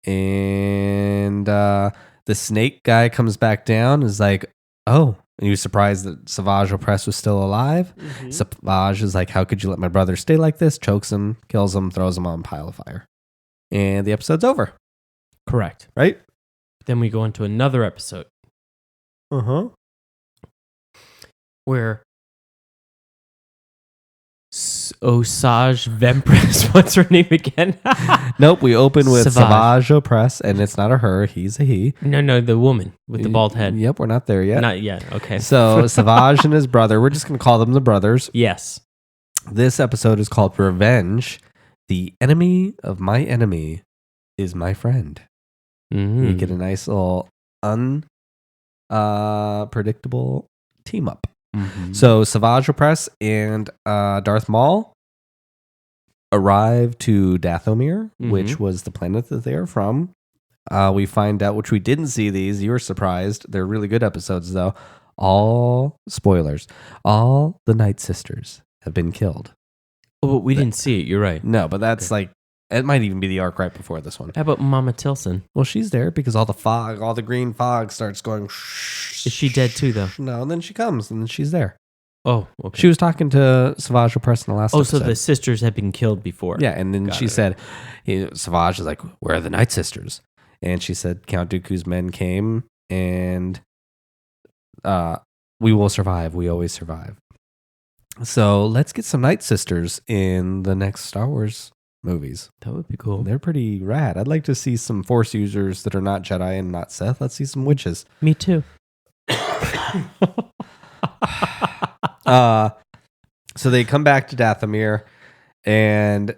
And the snake guy comes back down and is like, "Oh," and he was surprised that Savage Opress was still alive. Mm-hmm. Savage is like, "How could you let my brother stay like this?" Chokes him, kills him, throws him on a pile of fire. And the episode's over. Correct. Right? Then we go into another episode Uh-huh. where Osage Ventress, what's her name again? Nope, we open with Savage. Savage Opress, and it's not a her, he's a he. No, the woman with the bald head. Yep, we're not there yet. Not yet. Okay. So Savage and his brother, we're just going to call them the brothers. Yes. This episode is called Revenge. The enemy of my enemy is my friend. Mm-hmm. You get a nice little unpredictable team up. Mm-hmm. So Savage Opress and Darth Maul arrive to Dathomir, which was the planet that they are from. We find out, which we didn't see these. You were surprised. They're really good episodes, though. All spoilers. All the Night Sisters have been killed. Oh, but we didn't see it. You're right. No, but that's like, it might even be the arc right before this one. How about Mama Tilson? Well, she's there because all the fog, all the green fog starts going. Is she dead too, though? No, and then she comes and then she's there. Oh, okay. She was talking to Savage Opress in the last episode. So the sisters had been killed before. Yeah, and then Got she it. said, Savage is like, "Where are the Night Sisters?" And she said, "Count Dooku's men came, and we will survive. We always survive." So let's get some Night Sisters in the next Star Wars movies. That would be cool. They're pretty rad. I'd like to see some Force users that are not Jedi and not Sith. Let's see some witches. Me too. So they come back to Dathomir, and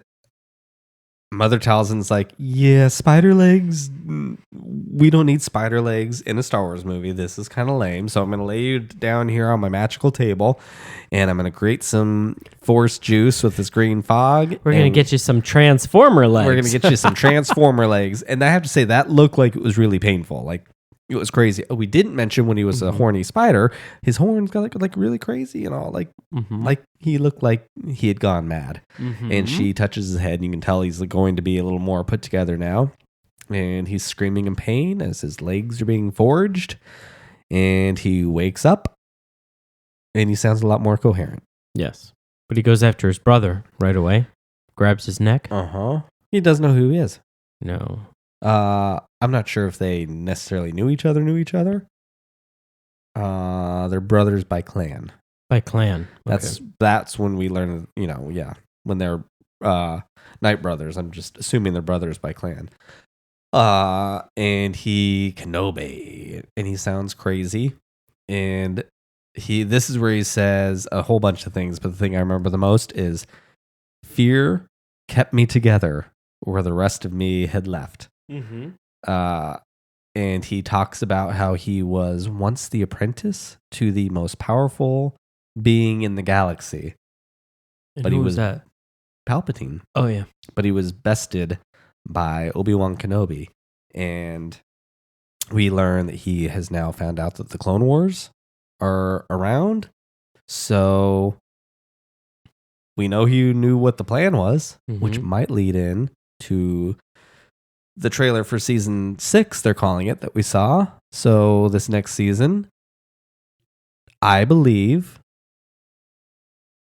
Mother Talzin's like, yeah, spider legs. We don't need spider legs in a Star Wars movie. This is kind of lame. So I'm going to lay you down here on my magical table, and I'm going to create some Force juice with this green fog. We're going to get you some Transformer legs. We're going to get you some Transformer legs. And I have to say, that looked like it was really painful. Like, it was crazy. We didn't mention when he was a horny spider, his horns got like really crazy and all. Like he looked like he had gone mad. And she touches his head, and you can tell he's going to be a little more put together now. And he's screaming in pain as his legs are being forged. And he wakes up, and he sounds a lot more coherent. Yes. But he goes after his brother right away, grabs his neck. He doesn't know who he is. No. I'm not sure if they necessarily knew each other. They're brothers by clan. By clan. That's when we learn, when they're Night Brothers. I'm just assuming they're brothers by clan. And he Kenobi, and he sounds crazy. And this is where he says a whole bunch of things, but the thing I remember the most is fear kept me together where the rest of me had left. And he talks about how he was once the apprentice to the most powerful being in the galaxy. And but who he was that? Palpatine. Oh, yeah. But he was bested by Obi-Wan Kenobi. And we learn that he has now found out that the Clone Wars are around. So we know he knew what the plan was, which might lead in to the trailer for season 6, they're calling it, that we saw. So this next season, I believe,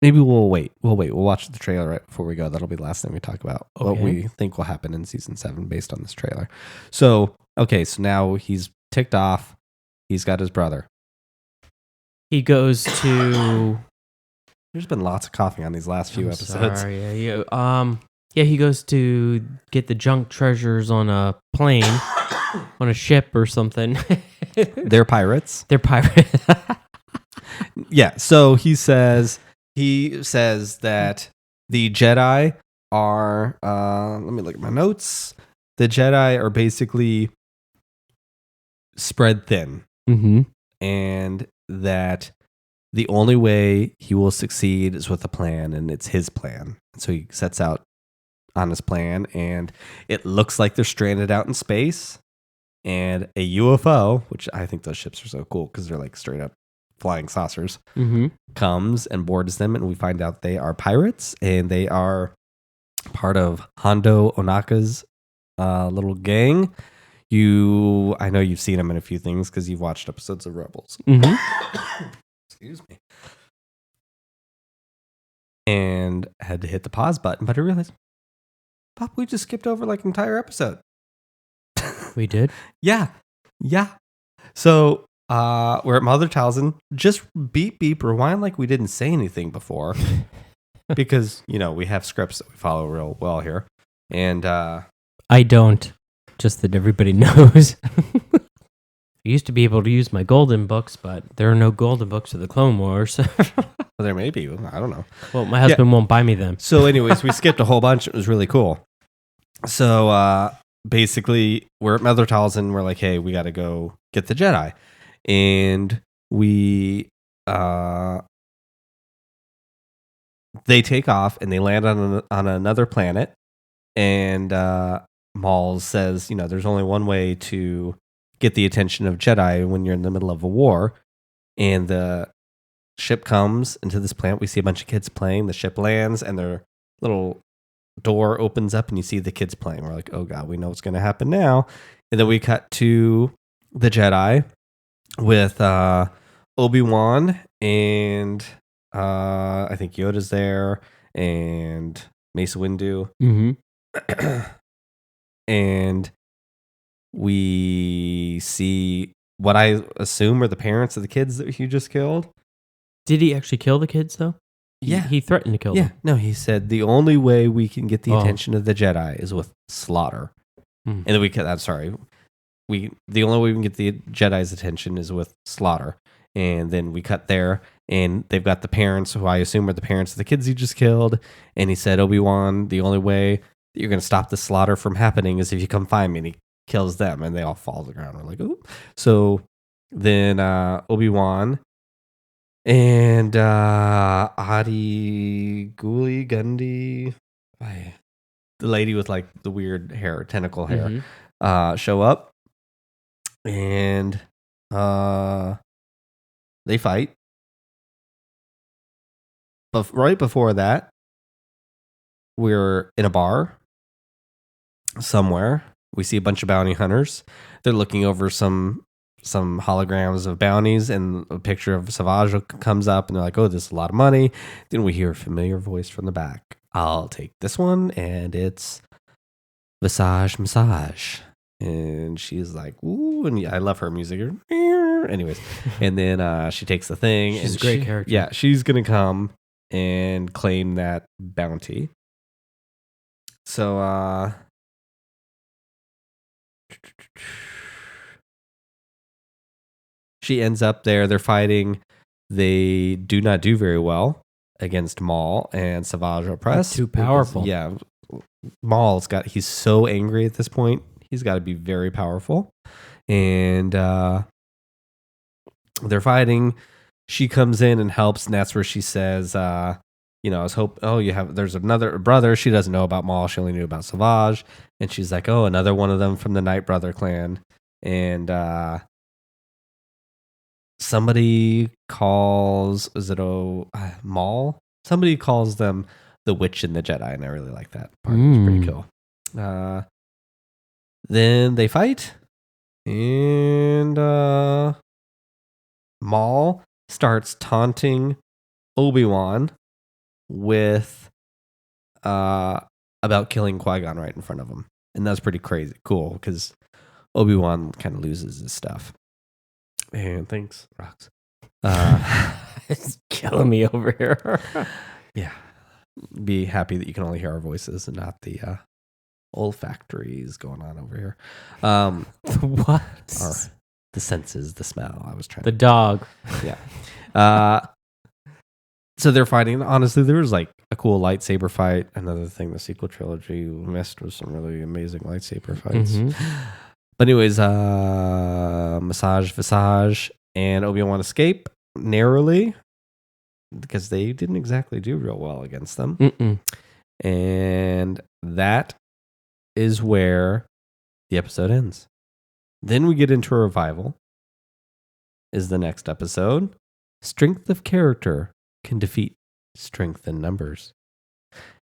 maybe we'll wait. We'll watch the trailer right before we go. That'll be the last thing we talk about. What we think will happen in season 7 based on this trailer. So, okay, so now he's ticked off. He's got his brother. He goes to... There's been lots of coughing on these last few episodes. Sorry, yeah, he goes to get the junk treasures on a plane, on a ship or something. They're pirates. They're pirates. Yeah, so he says that the Jedi are, let me look at my notes. The Jedi are basically spread thin. And that the only way he will succeed is with a plan, and it's his plan. So he sets out on his plan, and it looks like they're stranded out in space, and a UFO, which I think those ships are so cool because they're like straight up flying saucers, comes and boards them, and we find out they are pirates, and they are part of Hondo Onaka's little gang. I know you've seen them in a few things because you've watched episodes of Rebels. Excuse me. And had to hit the pause button, but I realized, Pop, we just skipped over like an entire episode. We did? Yeah. So we're at Mother Talzin. Just beep, beep, rewind like we didn't say anything before. Because, we have scripts that we follow real well here. And I don't. Just that everybody knows. I used to be able to use my golden books, but there are no golden books of the Clone Wars. Well, there may be. I don't know. Well, my husband won't buy me them. So anyways, we skipped a whole bunch. It was really cool. So basically, we're at Mother Talzin. We're like, hey, we got to go get the Jedi. And we... they take off, and they land on another planet. And Maul says, there's only one way to get the attention of Jedi when you're in the middle of a war. And the ship comes into this planet. We see a bunch of kids playing. The ship lands, and their little door opens up, and you see the kids playing. We're like, oh God, we know what's going to happen now. And then we cut to the Jedi with Obi-Wan, and I think Yoda's there, and Mace Windu. And we see what I assume are the parents of the kids that he just killed. Did he actually kill the kids, though? He threatened to kill Yeah, them. no, he said the only way we can get the Oh. attention of the Jedi is with slaughter. Hmm. And then the only way we can get the Jedi's attention is with slaughter. And then we cut there, and they've got the parents, who I assume are the parents of the kids he just killed. And he said, Obi-Wan, the only way that you're going to stop the slaughter from happening is if you come find me. And he kills them, and they all fall to the ground. We're like, ooh. So then Obi-Wan and Adi Gundi, the lady with like the weird hair, tentacle hair, show up, and they fight. But right before that, we're in a bar somewhere. We see a bunch of bounty hunters. They're looking over some holograms of bounties, and a picture of Savage comes up, and they're like, oh, this is a lot of money. Then we hear a familiar voice from the back. I'll take this one, and it's Visage Massage. And she's like, ooh, and I love her music. Anyways, and then she takes the thing. She's and a great character. Yeah, she's going to come and claim that bounty. So, she ends up there. They're fighting. They do not do very well against Maul and Savage Opress. Too powerful. Yeah. He's so angry at this point. He's got to be very powerful. And they're fighting. She comes in and helps, and that's where she says, I was there's another brother. She doesn't know about Maul. She only knew about Savage. And she's like, oh, another one of them from the Night Brother clan. And somebody calls, Maul? Somebody calls them the Witch and the Jedi, and I really like that part. It's pretty cool. Then they fight, and Maul starts taunting Obi-Wan with about killing Qui-Gon right in front of him. And that's pretty crazy, cool, because Obi-Wan kind of loses his stuff. And thanks, Rox. It's killing me over here. Yeah. Be happy that you can only hear our voices and not the olfactories going on over here. What? The senses, the smell. I was trying The dog. Yeah. So they're fighting. Honestly, there was like a cool lightsaber fight. Another thing the sequel trilogy missed was some really amazing lightsaber fights. But anyways, Massage Visage and Obi-Wan escape narrowly because they didn't exactly do real well against them. And that is where the episode ends. Then we get into a revival. Is the next episode. Strength of character can defeat strength in numbers.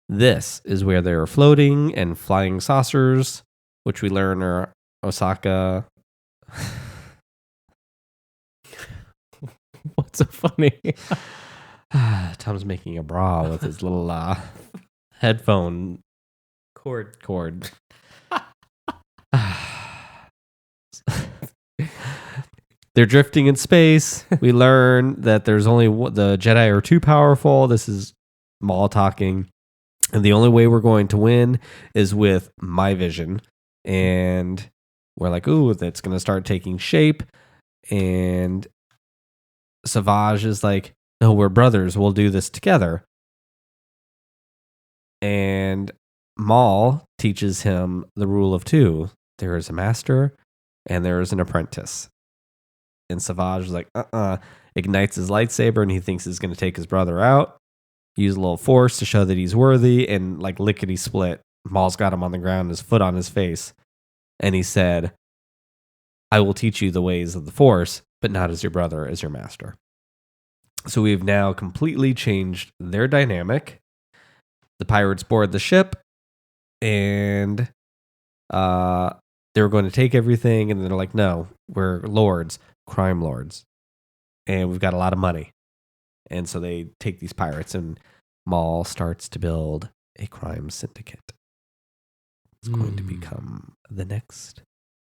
This is where they are floating and flying saucers, which we learn are Osaka. What's so funny? Tom's making a bra with his little headphone cord. They're drifting in space. We learn that there's only the Jedi are too powerful. This is Maul talking. And the only way we're going to win is with my vision. And we're like, ooh, that's going to start taking shape. And Savage is like, no, we're brothers. We'll do this together. And Maul teaches him the rule of two. There is a master and there is an apprentice. And Savage is like, ignites his lightsaber, and he thinks he's going to take his brother out. Use a little force to show that he's worthy, and like lickety split, Maul's got him on the ground, his foot on his face. And he said, I will teach you the ways of the force, but not as your brother, as your master. So we've now completely changed their dynamic. The pirates board the ship, and they were going to take everything, and they're like, no, we're lords, crime lords, and we've got a lot of money. And so they take these pirates, and Maul starts to build a crime syndicate. It's going to become the next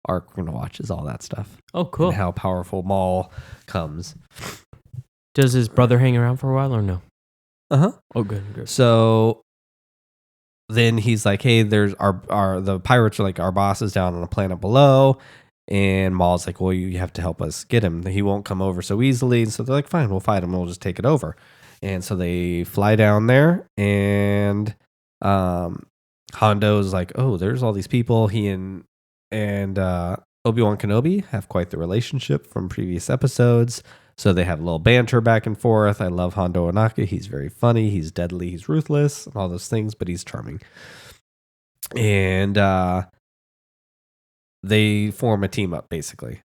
arc we're going to watch is all that stuff. Oh, cool. And how powerful Maul comes. Does his brother hang around for a while or no? Uh-huh. Oh, good. So then he's like, hey, there's the pirates are like, our boss is down on a planet below. And Maul's like, well, you have to help us get him. He won't come over so easily. And so they're like, fine, we'll fight him. We'll just take it over. And so they fly down there, and Hondo's like, oh, there's all these people. He and Obi-Wan Kenobi have quite the relationship from previous episodes. So they have a little banter back and forth. I love Hondo Ohnaka. He's very funny. He's deadly. He's ruthless, and all those things, but he's charming. And they form a team up, basically,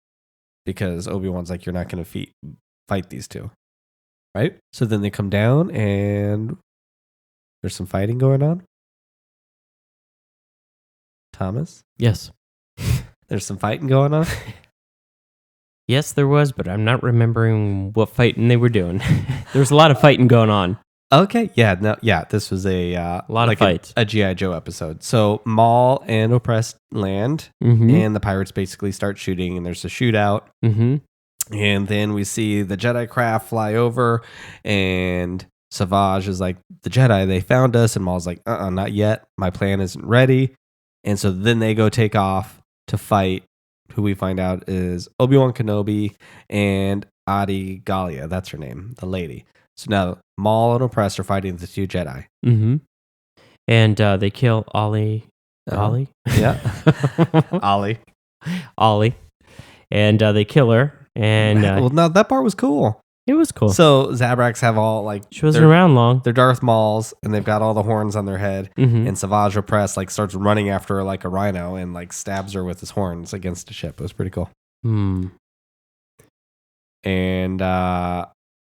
because Obi-Wan's like, you're not going to fight these two. Right? So then they come down, and there's some fighting going on. Thomas? Yes. There's some fighting going on? Yes, there was, but I'm not remembering what fighting they were doing. There was a lot of fighting going on. Okay. Yeah. This was a lot of fights. A G.I. Joe episode. So Maul and Oppressed land, and the pirates basically start shooting, and there's a shootout. Mm-hmm. And then we see the Jedi craft fly over, and Savage is like, the Jedi, they found us. And Maul's like, not yet. My plan isn't ready. And so then they go take off to fight, who we find out is Obi-Wan Kenobi and Adi Gallia. That's her name, the lady. So now Maul and Oppressed are fighting the two Jedi. Mm-hmm. And they kill Ollie. Ollie? Yeah. Ollie. Ollie. And they kill her. And well, no, that part was cool. It was cool. So Zabraks have all like, she wasn't around long. They're Darth Mauls, and they've got all the horns on their head. Mm-hmm. And Savage Opress like starts running after her like a rhino and like stabs her with his horns against a ship. It was pretty cool. And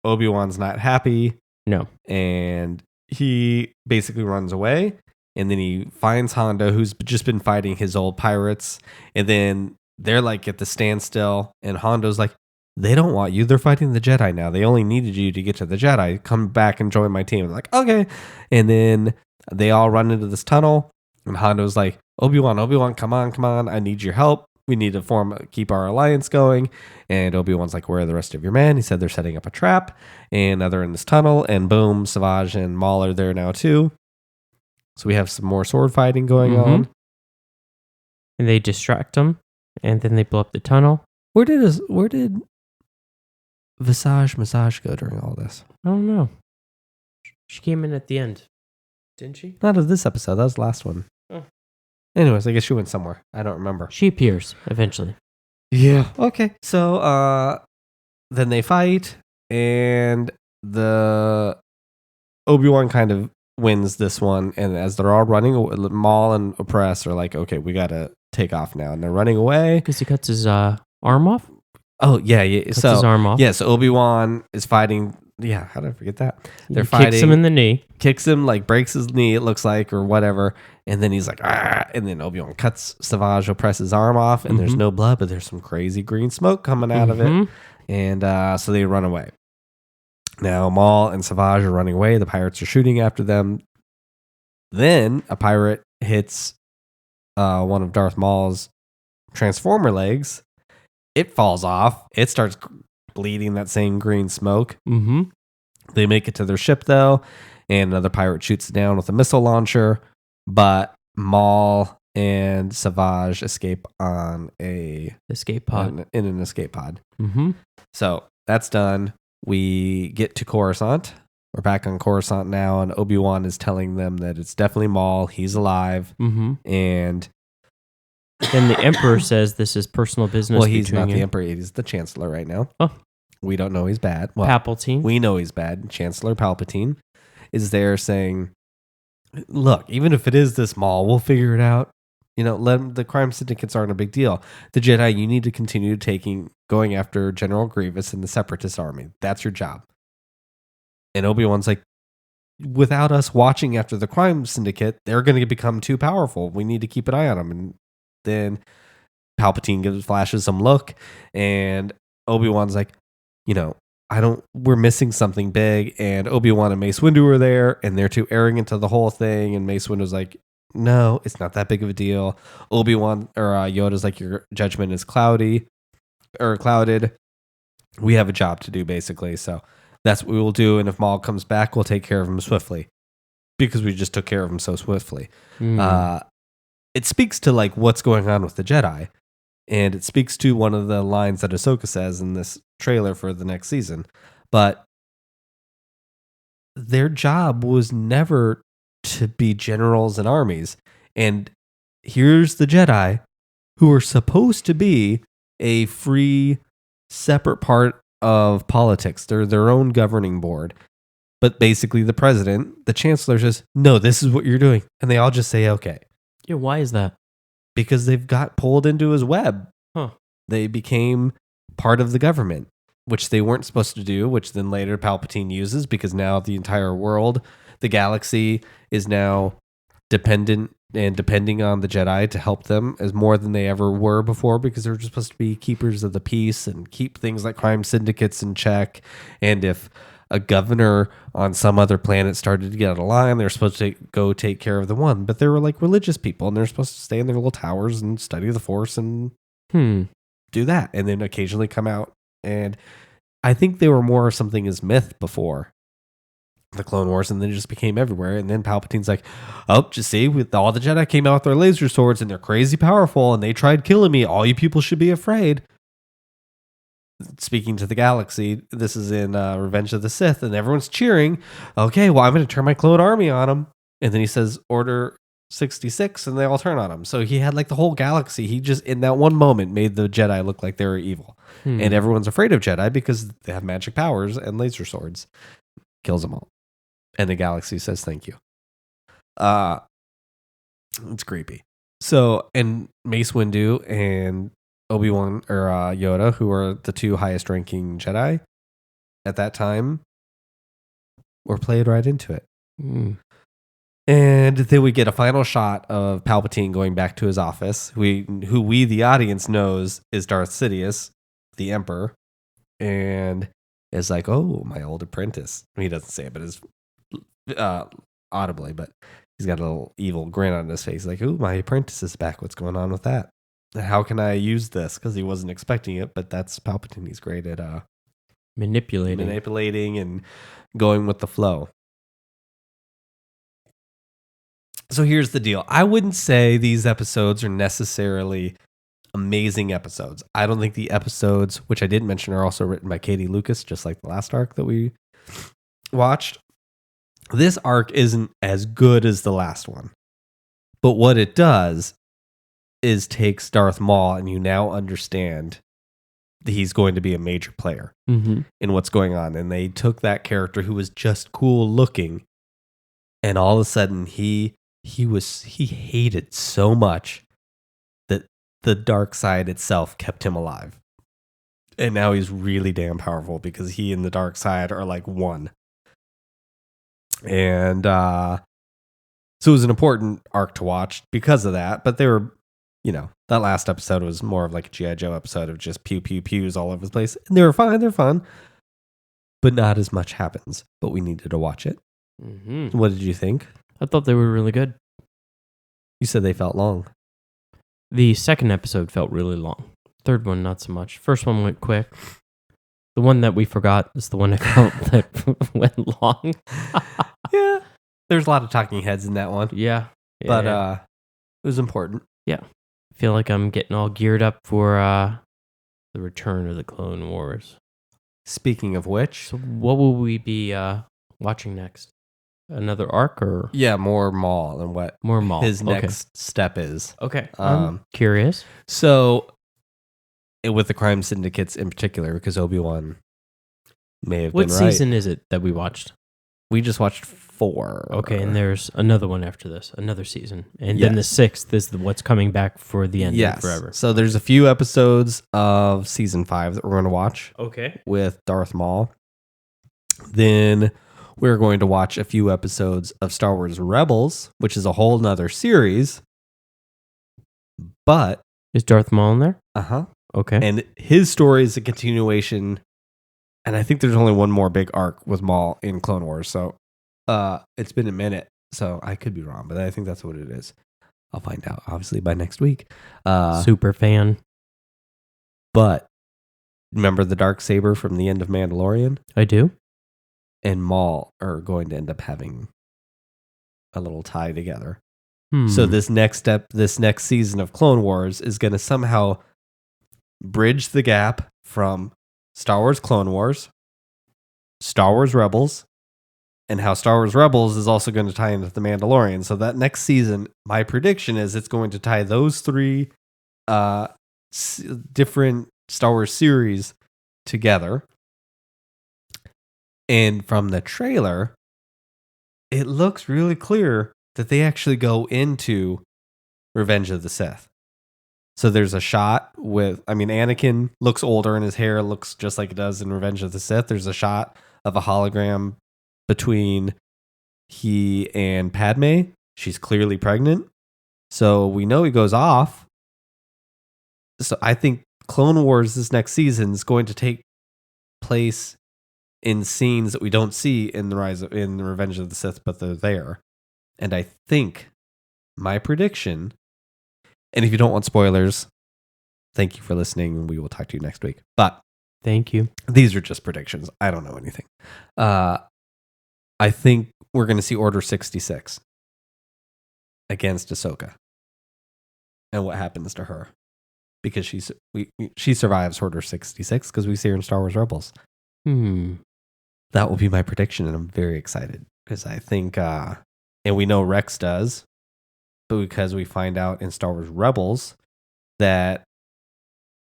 Obi-Wan's not happy. No. And he basically runs away. And then he finds Hondo, who's just been fighting his old pirates. And then they're like at the standstill. And Hondo's like, they don't want you. They're fighting the Jedi now. They only needed you to get to the Jedi. Come back and join my team. I'm like, okay. And then they all run into this tunnel. And Hondo's like, Obi-Wan, come on. I need your help. We need to keep our alliance going. And Obi-Wan's like, where are the rest of your men? He said they're setting up a trap. And now they're in this tunnel. And boom, Savage and Maul are there now too. So we have some more sword fighting going on. And they distract them. And then they blow up the tunnel. Where did Visage Massage go during all this? I don't know. She came in at the end. Didn't she? Not of this episode. That was the last one. Oh. Anyways, I guess she went somewhere. I don't remember. She appears eventually. Yeah. Okay. So then they fight, and the Obi-Wan kind of wins this one. And as they're all running, Maul and Oppress are like, okay, we got to take off now. And they're running away. Because he cuts his arm off? Oh, yeah. Cuts his arm off. Yeah, so Obi-Wan is fighting. Yeah, how did I forget that? They're fighting. Kicks him in the knee. Kicks him, like breaks his knee, it looks like, or whatever. And then he's like, ah. And then Obi-Wan cuts Savage Opress's arm off, and there's no blood, but there's some crazy green smoke coming out of it. And so they run away. Now Maul and Savage are running away. The pirates are shooting after them. Then a pirate hits one of Darth Maul's transformer legs. It falls off. It starts bleeding that same green smoke. They make it to their ship, though, and another pirate shoots it down with a missile launcher. But Maul and Savage escape on a escape pod. In an escape pod. So that's done. We get to Coruscant. We're back on Coruscant now, and Obi-Wan is telling them that it's definitely Maul. He's alive. And then the Emperor says this is personal business. Well, he's not the Emperor. He's the Chancellor right now. Oh. We don't know he's bad. Well, Palpatine. We know he's bad. Chancellor Palpatine is there saying, look, even if it is this Maul, we'll figure it out. You know, the crime syndicates aren't a big deal. The Jedi, you need to continue going after General Grievous and the Separatist army. That's your job. And Obi-Wan's like, without us watching after the crime syndicate, they're going to become too powerful. We need to keep an eye on them. And then Palpatine flashes some look, and Obi-Wan's like, you know, we're missing something big. And Obi-Wan and Mace Windu are there, and they're too arrogant to the whole thing. And Mace Windu's like, no, it's not that big of a deal. Obi-Wan or Yoda's like, your judgment is clouded. We have a job to do, basically. So That's what we will do. And if Maul comes back, we'll take care of him swiftly because we just took care of him so swiftly. It speaks to like what's going on with the Jedi. And it speaks to one of the lines that Ahsoka says in this trailer for the next season. But their job was never to be generals and armies. And here's the Jedi who are supposed to be a free, separate part of politics. They're their own governing board. But basically the president, the chancellor says, no, this is what you're doing. And they all just say, okay. Yeah, why is that? Because they've got pulled into his web. Huh. They became part of the government, which they weren't supposed to do, which then later Palpatine uses because now the entire world, the galaxy, is now dependent and depending on the Jedi to help them as more than they ever were before because they're just supposed to be keepers of the peace and keep things like crime syndicates in check. And if a governor on some other planet started to get out of line, they're supposed to go take care of the one. But they were like religious people, and they're supposed to stay in their little towers and study the Force and do that. And then occasionally come out. And I think they were more something as myth before the Clone Wars, and then it just became everywhere. And then Palpatine's like, oh, just see, all the Jedi came out with their laser swords, and they're crazy powerful, and they tried killing me. All you people should be afraid. Speaking to the galaxy, this is in Revenge of the Sith, and everyone's cheering. Okay, well, I'm going to turn my clone army on him. And then he says, Order 66, and they all turn on him. So he had like the whole galaxy. He just, in that one moment, made the Jedi look like they were evil. And everyone's afraid of Jedi because they have magic powers and laser swords. Kills them all. And the galaxy says thank you. It's creepy. So, and Mace Windu and Obi-Wan or Yoda, who are the two highest ranking Jedi at that time, were played right into it. And then we get a final shot of Palpatine going back to his office, who we, the audience, knows is Darth Sidious, the Emperor, and is like, oh, my old apprentice. He doesn't say it, but it's audibly, but he's got a little evil grin on his face. Like, oh, my apprentice is back. What's going on with that? How can I use this? Because he wasn't expecting it, but that's Palpatine. He's great at manipulating and going with the flow. So here's the deal. I wouldn't say these episodes are necessarily amazing episodes. I don't think the episodes, which I didn't mention, are also written by Katie Lucas, just like the last arc that we watched. This arc isn't as good as the last one. But what it does is takes Darth Maul, and you now understand that he's going to be a major player in what's going on. And they took that character who was just cool looking, and all of a sudden he hated so much that the dark side itself kept him alive. And now he's really damn powerful because he and the dark side are like one. And so it was an important arc to watch because of that. But they were, that last episode was more of like a G.I. Joe episode of just pew, pew, pews all over the place. And they were fine. They're fun. But not as much happens. But we needed to watch it. What did you think? I thought they were really good. You said they felt long. The second episode felt really long. Third one, not so much. First one went quick. The one that we forgot is the one I felt that went long. Yeah. There's a lot of talking heads in that one. Yeah. But it was important. Yeah. I feel like I'm getting all geared up for the return of the Clone Wars. Speaking of which. So what will we be watching next? Another arc or? Yeah, more Maul and what more Maul. His next step is. Okay. I'm curious. So with the crime syndicates in particular, because Obi-Wan may have been right. What season is it that we watched? We just watched 4. Okay, and there's another one after this, another season. And then the 6th is what's coming back for the end of forever. So there's a few episodes of season 5 that we're going to watch. Okay. With Darth Maul. Then we're going to watch a few episodes of Star Wars Rebels, which is a whole nother series. But is Darth Maul in there? Uh-huh. Okay. And his story is a continuation. And I think there's only one more big arc with Maul in Clone Wars. So it's been a minute. So I could be wrong, but I think that's what it is. I'll find out, obviously, by next week. Super fan. But remember the Darksaber from the end of Mandalorian? I do. and Maul are going to end up having a little tie together. Hmm. So this next season of Clone Wars is going to somehow bridge the gap from Star Wars Clone Wars, Star Wars Rebels, and how Star Wars Rebels is also going to tie into The Mandalorian. So that next season, my prediction is it's going to tie those three different Star Wars series together. And from the trailer, it looks really clear that they actually go into Revenge of the Sith. So there's a shot with, Anakin looks older and his hair looks just like it does in Revenge of the Sith. There's a shot of a hologram between he and Padme. She's clearly pregnant. So we know he goes off. So I think Clone Wars this next season is going to take place in scenes that we don't see in the Revenge of the Sith, but they're there. And I think my prediction, and if you don't want spoilers, thank you for listening, and we will talk to you next week. But thank you. These are just predictions. I don't know anything. I think we're going to see Order 66 against Ahsoka, and what happens to her, because she survives Order 66 because we see her in Star Wars Rebels. That will be my prediction, and I'm very excited because I think, and we know Rex does, but because we find out in Star Wars Rebels that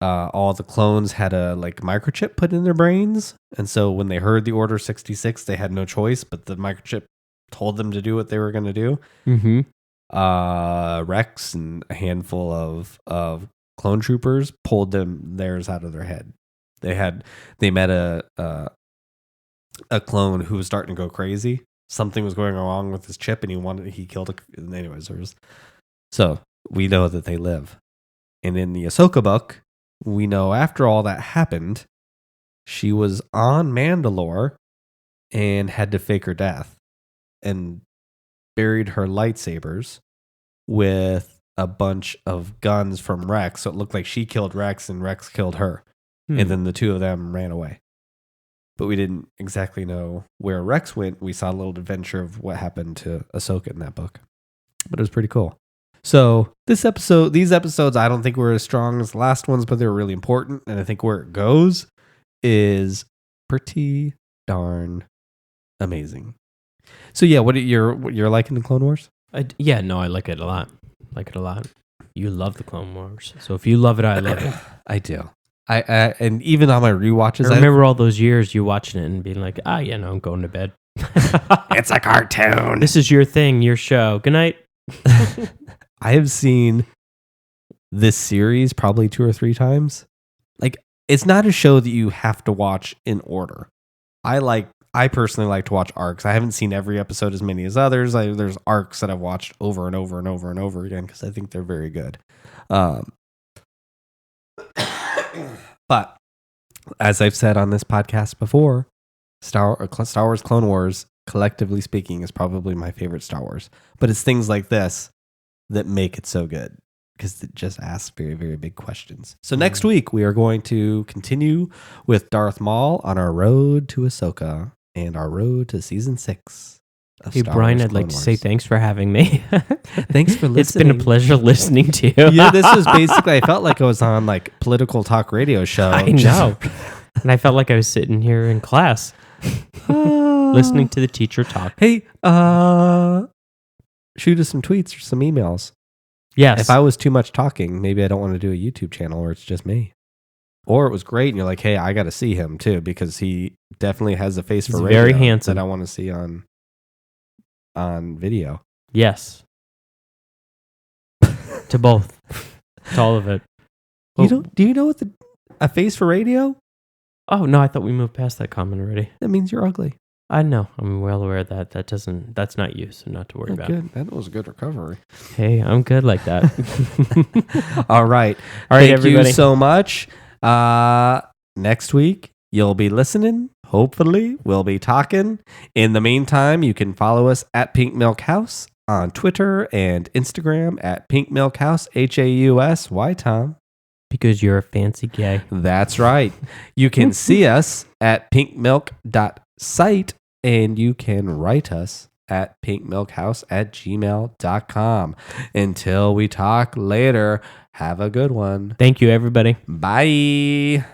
all the clones had a microchip put in their brains, and so when they heard the Order 66, they had no choice, but the microchip told them to do what they were going to do. Mm-hmm. Rex and a handful of clone troopers pulled theirs out of their head. They met a clone who was starting to go crazy. Something was going wrong with his chip, and he killed it. Anyways, so we know that they live. And in the Ahsoka book, we know after all that happened, she was on Mandalore and had to fake her death and buried her lightsabers with a bunch of guns from Rex. So it looked like she killed Rex and Rex killed her. And then the two of them ran away. But we didn't exactly know where Rex went. We saw a little adventure of what happened to Ahsoka in that book. But it was pretty cool. So these episodes, I don't think were as strong as the last ones, but they were really important. And I think where it goes is pretty darn amazing. So yeah, what you're liking the Clone Wars? I like it a lot. You love the Clone Wars, so if you love it, I love it. I do. I and even on my rewatches, I remember all those years you watching it and being like, I'm going to bed. It's a cartoon. This is your thing, your show. Good night. I have seen this series probably 2 or 3 times. It's not a show that you have to watch in order. I personally like to watch arcs. I haven't seen every episode as many as others. There's arcs that I've watched over and over and over and over again because I think they're very good. But as I've said on this podcast before, Star Wars Clone Wars, collectively speaking, is probably my favorite Star Wars. But it's things like this that make it so good because it just asks very, very big questions. So next week, we are going to continue with Darth Maul on our road to Ahsoka and our road to season 6. Hey, Brian, I'd like to say thanks for having me. Thanks for listening. It's been a pleasure listening to you. Yeah, this was basically, I felt like I was on political talk radio show. I know. And I felt like I was sitting here in class listening to the teacher talk. Hey, shoot us some tweets or some emails. Yes. If I was too much talking, maybe I don't want to do a YouTube channel where it's just me. Or it was great and you're like, hey, I got to see him too because he definitely has a face for radio very handsome that I want to see on video. Yes. To both. To all of it. Do you know what a face for radio? Oh, no, I thought we moved past that comment already. That means you're ugly. I know. I'm well aware of that. That's not you, so not to worry about. Good. That was a good recovery. Hey, I'm good like that. All right. Thank everybody. You so much. Next week, you'll be listening. Hopefully, we'll be talking. In the meantime, you can follow us at Pink Milk House on Twitter and Instagram at Pink Milk House, Haus. Why, Tom? Because you're a fancy gay. That's right. You can see us at pinkmilk.site And you can write us at pinkmilkhouse@gmail.com. Until we talk later, have a good one. Thank you, everybody. Bye.